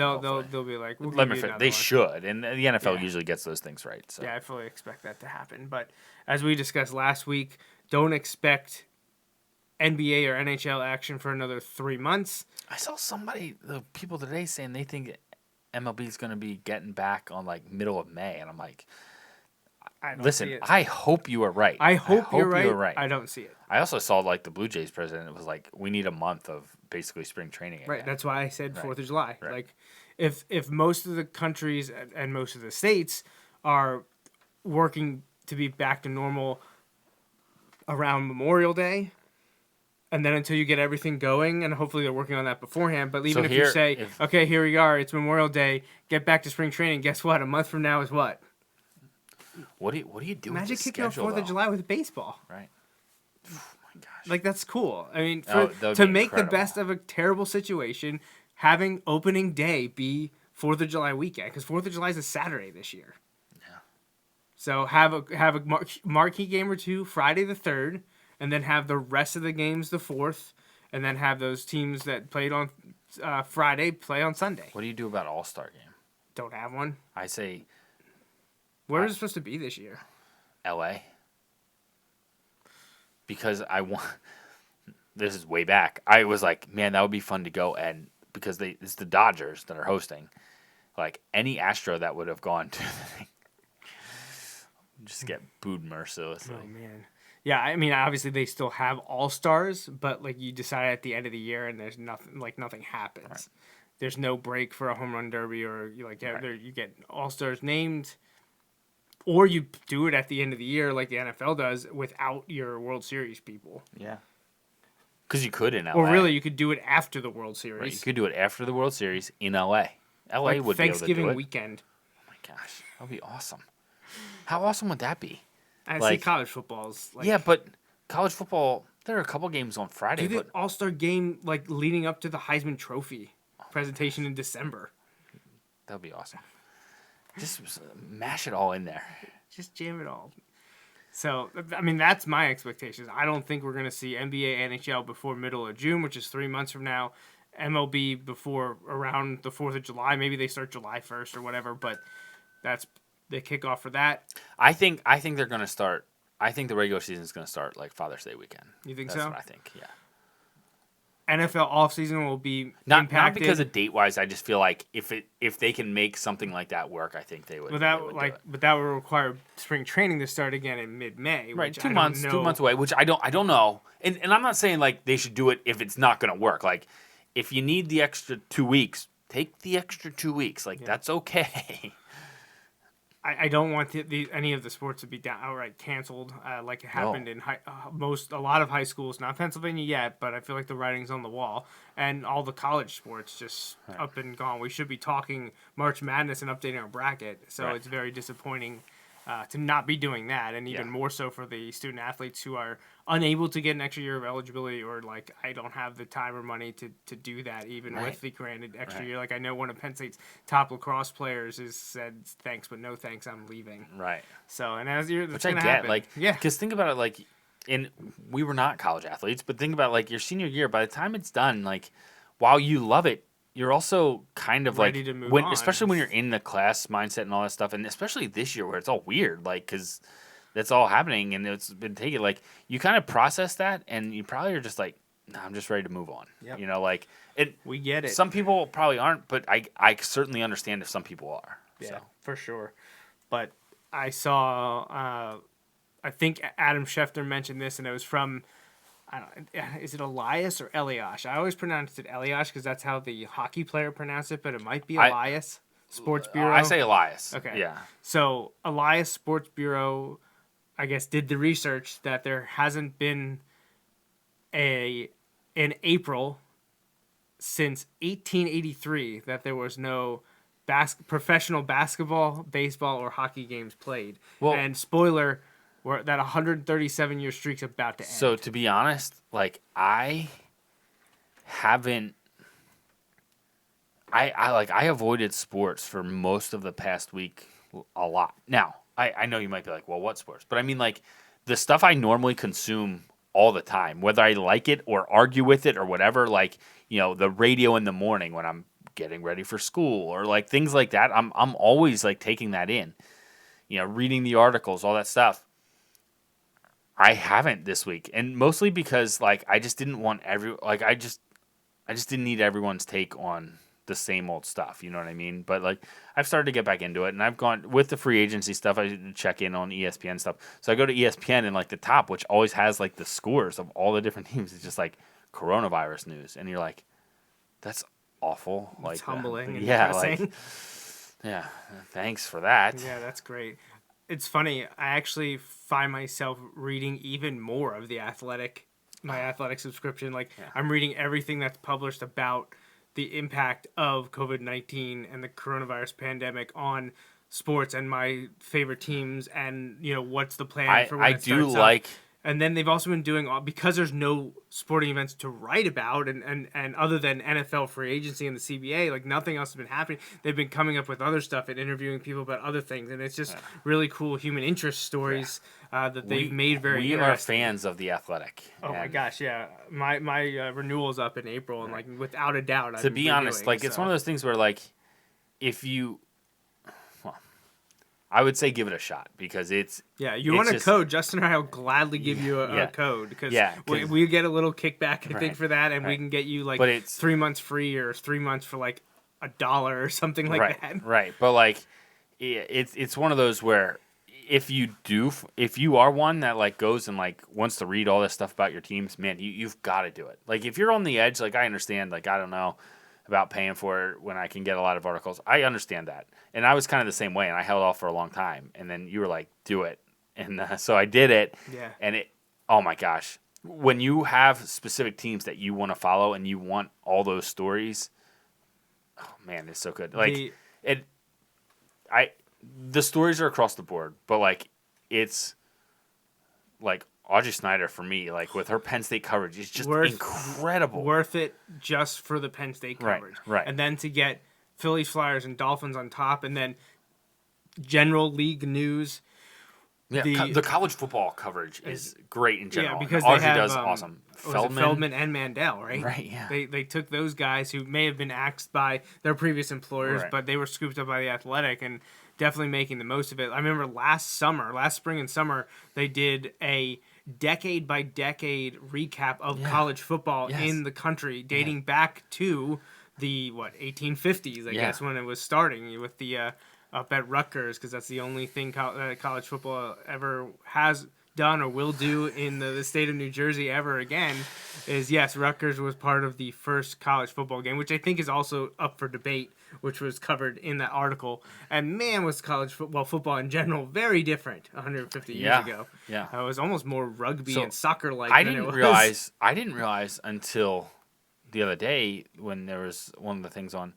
they'll be like, they should, and the NFL usually gets those things right. So. Yeah, I fully expect that to happen. But as we discussed last week, don't expect NBA or NHL action for another 3 months. I saw the people today saying they think MLB is going to be getting back on, like, middle of May, and I'm like, listen, I hope you are right. I hope you're right. I don't see it. I also saw, like, the Blue Jays president was like, we need a month of basically spring training again. Right, that's why I said 4th of July. Right. Like, if most of the countries and most of the states are working to be back to normal around Memorial Day, and then until you get everything going, and hopefully they're working on that beforehand, but even if you say, okay, here we are, it's Memorial Day, get back to spring training, guess what? A month from now is what? What do you do? Imagine kicking off 4th of July with baseball. Right. Oh my gosh. Like, that's cool. I mean, That would to be make the incredible. best of a terrible situation, having opening day be 4th of July weekend, because 4th of July is a Saturday this year. Yeah. So have a marquee game or two Friday the 3rd, and then have the rest of the games the 4th, and then have those teams that played on Friday play on Sunday. What do you do about All-Star game? Don't have one. I say Where is it supposed to be this year? L.A. Because I want. This is way back. I was like, man, that would be fun to go, and because it's the Dodgers that are hosting, like any Astro that would have gone to the thing, just get booed mercilessly. Oh man. Yeah, I mean, obviously they still have all-stars, but like you decide at the end of the year and there's nothing happens. Right. There's no break for a home run derby or you get all-stars named, or you do it at the end of the year like the NFL does without your World Series people. Yeah. Because you could in LA. Or really, you could do it after the World Series. Right, you could do it after the World Series in LA. LA like would be able to do Thanksgiving it. weekend. Oh my gosh, that would be awesome. How awesome would that be? I see Like- college football's like, Yeah, but college football, there are a couple games on Friday. do the But All-Star game like leading up to the Heisman Trophy presentation in December. that would be awesome. Just mash it all in there. Just jam it all. So, I mean, that's my expectations. I don't think we're going to see NBA, NHL before middle of June, which is 3 months from now. MLB before around the 4th of July. Maybe they start July 1st or whatever, but that's the kickoff for that. I think they're going to start. I think the regular season is going to start like Father's Day weekend. You think That's so? what I think, yeah. NFL offseason will be Not impacted. because of date wise. I just feel like if they can make something like that work, I think they would. But they that would do like, it. but that would require spring training to start again in mid-May. Right, which 2 I don't months, know. 2 months away. Which I don't know, and I'm not saying like they should do it if it's not going to work. Like if you need the extra 2 weeks, take the extra 2 weeks. Like that's okay. I don't want any of the sports to be outright canceled, like it happened in a lot of high schools. Not Pennsylvania yet, but I feel like the writing's on the wall, and all the college sports just up and gone. We should be talking March Madness and updating our bracket, so Right. it's very disappointing to not be doing that, and even Yeah. more so for the student athletes who are unable to get an extra year of eligibility, or like I don't have the time or money to do that, even Right. with the granted extra Right. year. Like I know one of Penn State's top lacrosse players has said thanks but no thanks, I'm leaving. Right. So and as you're, Which I get, like, yeah, because think about it, like, we were not college athletes, but think about like your senior year. By the time it's done, like, while you love it, you're also kind of Ready like to move when, on. especially when you're in the class mindset and all that stuff, and especially this year where it's all weird, like, because that's all happening and it's been taken. Like, you kind of process that, and you probably are just like, nah, I'm just ready to move on. Yep. You know, like it. we get it. Some people probably aren't, but I certainly understand if some people are. Yeah, So. for sure. But I saw, I think Adam Schefter mentioned this, and it was from, I don't, is it Elias or Eliash? I always pronounced it Eliash because that's how the hockey player pronounced it, but it might be Elias. Sports Bureau. I say Elias. Okay. Yeah. So Elias Sports Bureau, I guess, did the research that there hasn't been in April since 1883 that there was no professional basketball, baseball, or hockey games played. Well- and spoiler, that 137-year streak's about to end. So to be honest, like I haven't. I avoided sports for most of the past week a lot. Now I know you might be like, well, what sports? But I mean, like the stuff I normally consume all the time, whether I like it or argue with it or whatever. Like the radio in the morning when I'm getting ready for school or like things like that. I'm always like taking that in. Reading the articles, all that stuff. I haven't this week, and mostly because like I just didn't want I just didn't need everyone's take on the same old stuff. You know what I mean? But like I've started to get back into it, and I've gone with the free agency stuff. I check in on ESPN stuff, so I go to ESPN and like the top, which always has like the scores of all the different teams. It's just like coronavirus news, and you're like, that's awful. it's like humbling and yeah, depressing. like yeah. Thanks for that. Yeah, that's great. It's funny. I actually find myself reading even more of my athletic subscription. Like I'm reading everything that's published about the impact of COVID-19 and the coronavirus pandemic on sports and my favorite teams, and what's the plan for when I it do starts like. up. And then they've also been doing, because there's no sporting events to write about, and other than NFL free agency and the CBA, like nothing else has been happening. They've been coming up with other stuff and interviewing people about other things, and it's just really cool human interest stories that they've made very We interesting. are fans of The Athletic. Oh my gosh, yeah. My renewal's up in April, and like without a doubt, To be honest, like it's one of those things where like if you, well, I would say give it a shot because it's you want a code. Justin and I will gladly give you a code because we get a little kickback I think for that, and we can get you like 3 months free or 3 months for like $1 or something like that. Right, but like it's one of those where if you are one that like goes and like wants to read all this stuff about your teams, man, you've got to do it. Like if you're on the edge, like I understand, like I don't know about paying for it when I can get a lot of articles. I understand that. And I was kind of the same way, and I held off for a long time. And then you were like, do it. And so I did it. Yeah. And oh my gosh. When you have specific teams that you want to follow and you want all those stories, oh man, it's so good. Like the stories are across the board, but like it's like Audrey Snyder for me, like with her Penn State coverage, is just incredible. Worth it just for the Penn State coverage. Right. And then to get Phillies, Flyers, and Dolphins on top, and then general league news. Yeah, the college football coverage is great in general. Yeah, because Audrey they have, does awesome. Feldman and Mandel, right? Right, yeah. They took those guys who may have been axed by their previous employers, but they were scooped up by The Athletic and definitely making the most of it. I remember last spring and summer, they did a decade-by-decade recap of college football in the country, dating back to the 1850s, I guess, when it was starting with the up at Rutgers, because that's the only thing college football ever has done or will do in the state of New Jersey ever again. Is Rutgers was part of the first college football game, which I think is also up for debate, which was covered in that article. And man, was college football in general very different 150 years ago. Yeah, it was almost more rugby and soccer like. I didn't realize until the other day when there was one of the things on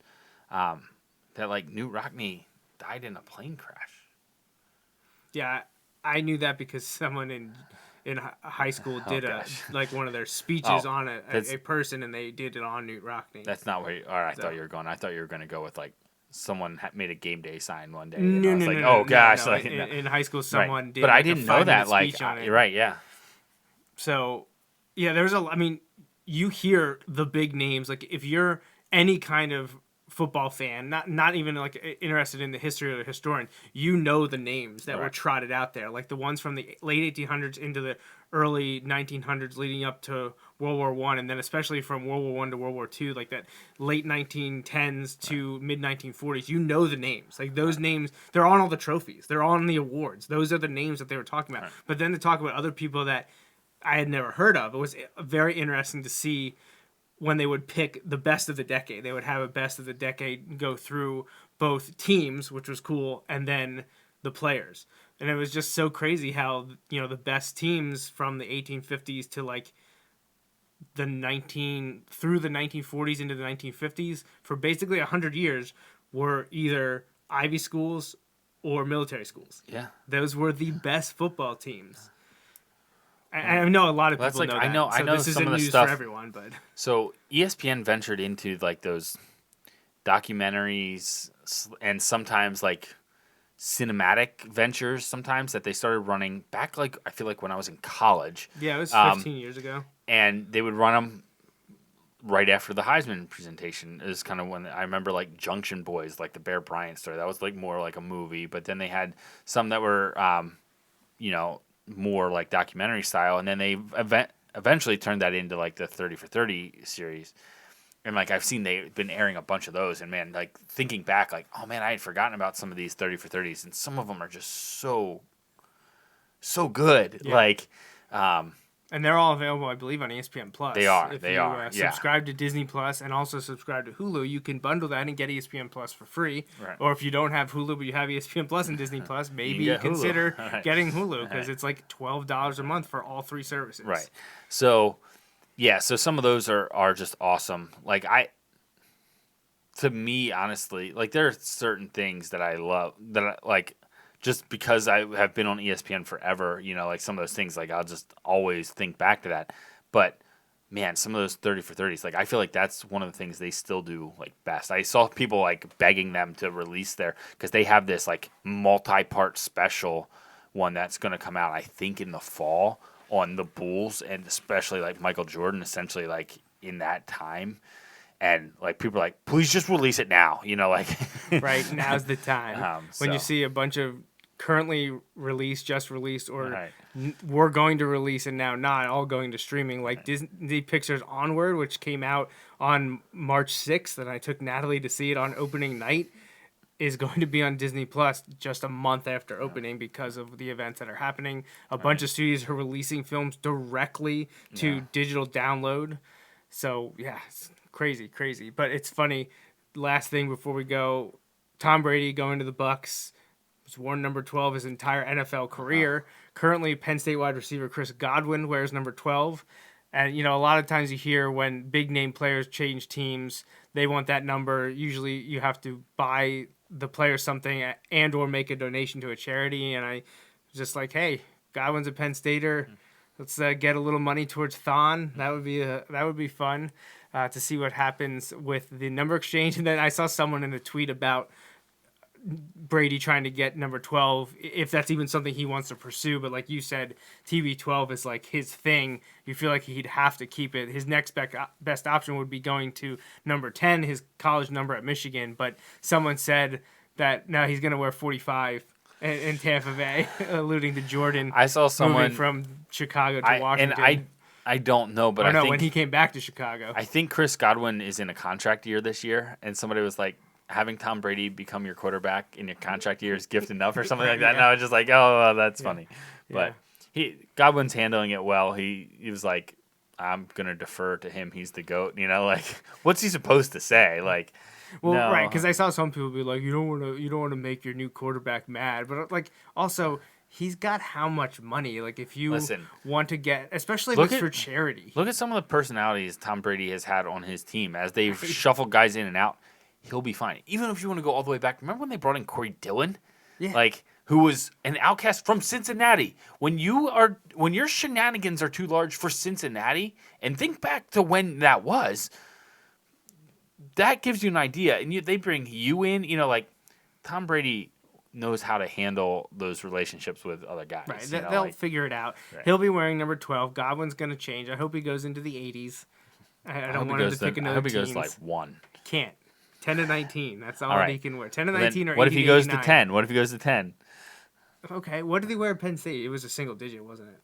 that like Newt Rockne died in a plane crash. Yeah, I knew that because someone in high school did one of their speeches on a person, and they did it on Newt Rockne. That's not where I thought you were going. I thought you were going to go with like someone made a game day sign one day. No. In high school, someone did. But I didn't know that. Like, you're right. Yeah. So, yeah, you hear the big names. Like, if you're any kind of football fan, not even like interested in the history or the historian, you know the names that were trotted out there, like the ones from the late 1800s into the early 1900s leading up to World War I, and then especially from World War I to World War II, like that late 1910s to mid 1940s. You know the names. Like those names, they're on all the trophies. They're on the awards. Those are the names that they were talking about. But then to talk about other people that I had never heard of, it was very interesting to see when they would pick the best of the decade. They would have a best of the decade go through both teams, which was cool, and then the players. And it was just so crazy how, the best teams from the 1850s to like through the 1940s into the 1950s for basically 100 years were either Ivy schools or military schools. Yeah. Those were the best football teams. I know a lot of people know that. I know this some isn't of the news stuff for everyone, but so ESPN ventured into like those documentaries and sometimes like cinematic ventures sometimes that they started running back, like I feel like when I was in college. Yeah, it was 15 years ago. And they would run them right after the Heisman presentation. Is kind of when I remember like Junction Boys, like the Bear Bryant story. That was like more like a movie, but then they had some that were more like documentary style, and then they eventually turned that into like the 30 for 30 series. And like I've seen they've been airing a bunch of those, and man, like thinking back, like, oh man, I had forgotten about some of these 30 for 30s, and some of them are just so good. Yeah. Like and they're all available, I believe, on ESPN Plus. They are. If they you, are. subscribe to Disney Plus and also subscribe to Hulu, you can bundle that and get ESPN Plus for free. Right. Or if you don't have Hulu but you have ESPN Plus and Disney Plus, maybe consider getting Hulu because it's like $12 a month for all three services. Right. So, yeah. So some of those are just awesome. Like to me, honestly, like there are certain things that I love that I like. just because I have been on ESPN forever, like some of those things, like I'll just always think back to that. But man, some of those 30 for 30s, like I feel like that's one of the things they still do like best. I saw people like begging them to release because they have this like multi-part special one that's going to come out, I think, in the fall on the Bulls and especially like Michael Jordan, essentially like in that time. And like people are like, please just release it now, like Right, now's the time. When you see a bunch of currently released, just released, or we're going to release and now not, all going to streaming, like Disney Pixar's Onward, which came out on March 6th, and I took Natalie to see it on opening night, is going to be on Disney Plus just a month after opening because of the events that are happening. A bunch of studios are releasing films directly to digital download. So, yeah, it's crazy. But it's funny, last thing before we go, Tom Brady going to the Bucs. He's worn number 12 his entire NFL career. Currently, Penn State wide receiver Chris Godwin wears number 12. And, a lot of times you hear when big-name players change teams, they want that number. Usually you have to buy the player something and or make a donation to a charity. And I was just like, hey, Godwin's a Penn Stater. Let's get a little money towards Thon. That would be fun to see what happens with the number exchange. And then I saw someone in a tweet about Brady trying to get number 12, if that's even something he wants to pursue. But like you said, TB12 is like his thing. You feel like he'd have to keep it. His next best option would be going to number 10, his college number at Michigan. But someone said that now he's going to wear 45 in Tampa Bay, alluding to Jordan. I saw someone moving from Chicago to Washington. And I don't know, but I think when he came back to Chicago. I think Chris Godwin is in a contract year this year, and somebody was like, having Tom Brady become your quarterback in your contract year is gift enough or something like that. And I was just like, oh, well, that's funny. But Godwin's handling it well. He was like, I'm gonna defer to him. He's the GOAT. Like what's he supposed to say? Like, well, no. Right? Because I saw some people be like, you don't want to make your new quarterback mad, but like also. He's got how much money? Like, if you want to get, especially if it's for charity. Look at some of the personalities Tom Brady has had on his team as they've shuffled guys in and out. He'll be fine. Even if you want to go all the way back, remember when they brought in Corey Dillon? Yeah. Like, who was an outcast from Cincinnati. When your shenanigans are too large for Cincinnati, and think back to when that was, that gives you an idea. And they bring you in, like Tom Brady knows how to handle those relationships with other guys. Right, they'll figure it out. Right. He'll be wearing number 12. Godwin's going to change. I hope he goes into the 80s. I don't want him to pick another team. I hope he goes like 1. He can't. 10 to 19. That's all he can wear. 10 to 19 or 80 What if he goes 89. to 10? What if he goes to 10? Okay, what did he wear at Penn State? It was a single digit, wasn't it?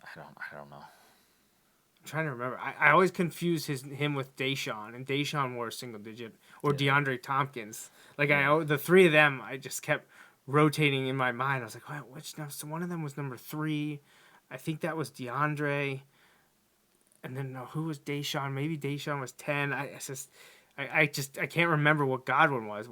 I don't know. I'm trying to remember. I always confuse him with Deshaun, and Deshaun wore a single digit, or DeAndre Tompkins. Like the three of them, I just kept rotating in my mind. I was like, "What? Which number?" So one of them was number 3. I think that was DeAndre. And then who was Deshaun? Maybe Deshaun was 10. I can't remember what Godwin was.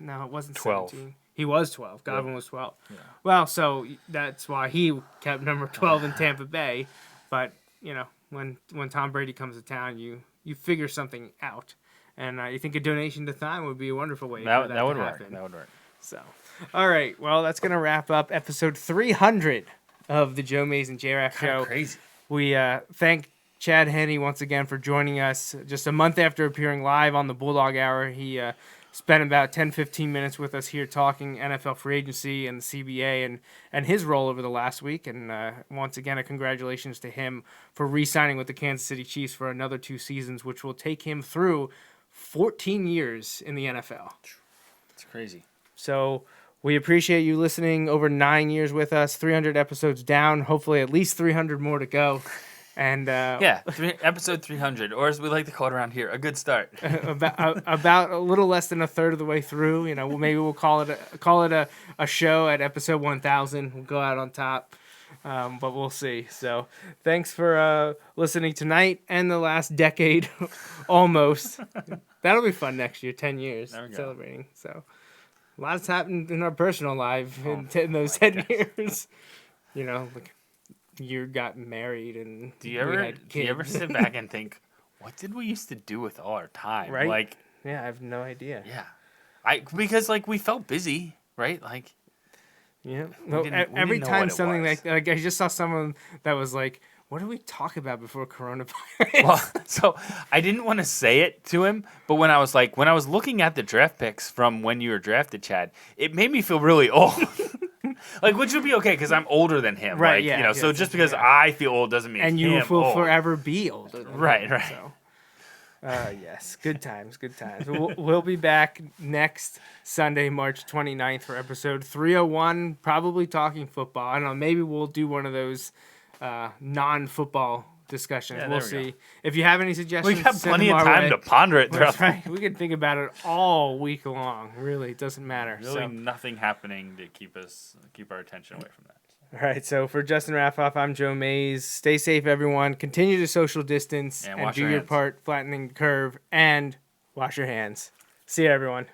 No, it wasn't 12. 17. He was 12. Godwin was 12. Yeah. Well, so that's why he kept number 12 in Tampa Bay. But when Tom Brady comes to town, you figure something out. And I think a donation to Thon would be a wonderful way for that to would happen. Work. That would work. So, all right. Well, that's going to wrap up episode 300 of the Joe Mays and J-Raff Show. Crazy. We thank Chad Henne once again for joining us. Just a month after appearing live on the Bulldog Hour, he spent about 10-15 minutes with us here talking NFL free agency and the CBA and his role over the last week. And once again, a congratulations to him for re-signing with the Kansas City Chiefs for another 2 seasons, which will take him through 14 years in the NFL. It's crazy. So we appreciate you listening over 9 years with us, 300 episodes down, hopefully at least 300 more to go. And episode 300, or as we like to call it around here, a good start. about a little less than a third of the way through. Maybe we'll call it a show at episode 1000. We'll go out on top, but we'll see. So thanks for listening tonight and the last decade, almost. That'll be fun next year, 10 years celebrating. So a lot has happened in our personal life in those 10 years. You got married and do you ever sit back and think, what did we used to do with all our time? Right? Like, yeah, I have no idea. Yeah, because we felt busy. right? Like, Yeah. we Well, didn't every know time what it something was. like I just saw someone that was like, "What did we talk about before coronavirus?" well, so I didn't want to say it to him, but when I was looking at the draft picks from when you were drafted, Chad, it made me feel really old. Like, which would be okay because I'm older than him, Right, Like, yeah, so yes, just because yeah. I feel old doesn't mean and him you will old. forever be older than Right, him, right. So. Yes, good times. We'll be back next Sunday, March 29th for episode 301, probably talking football. I don't know, maybe we'll do one of those non-football discussions. Yeah, we'll there we see. If you have any suggestions, We got send plenty them of our time way. to ponder it throughout. That's right. We can think about it all week long. Really, it doesn't matter. Really, So. nothing happening to keep our attention away from that. All right, so for Justin Raffoff, I'm Joe Mays. Stay safe, everyone. Continue to social distance And and wash do your your hands. part flattening the curve and wash your hands. See you, everyone.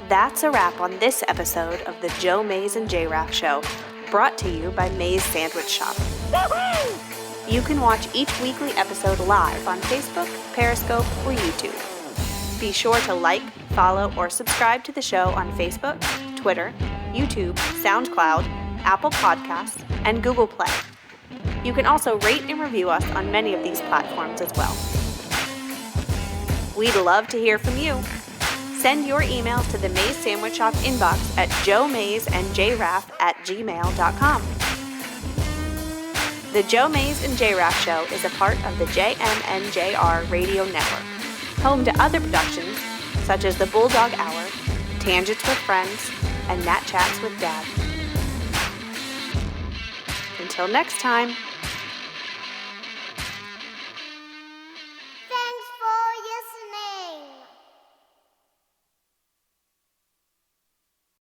That's a wrap on this episode of the Joe Mays and J-Raff Show, brought to you by Mays Sandwich Shop. You can watch each weekly episode live on Facebook, Periscope, or YouTube. Be sure to like, follow, or subscribe to the show on Facebook, Twitter, YouTube, SoundCloud, Apple Podcasts, and Google Play. You can also rate and review us on many of these platforms as well. We'd love to hear from you. Send your emails to the Mays Sandwich Shop inbox at joemaysandjraff@gmail.com. The Joe Mays and J-Raff Show is a part of the JMNJR Radio Network, home to other productions such as The Bulldog Hour, Tangents with Friends, and Nat Chats with Dad. Until next time.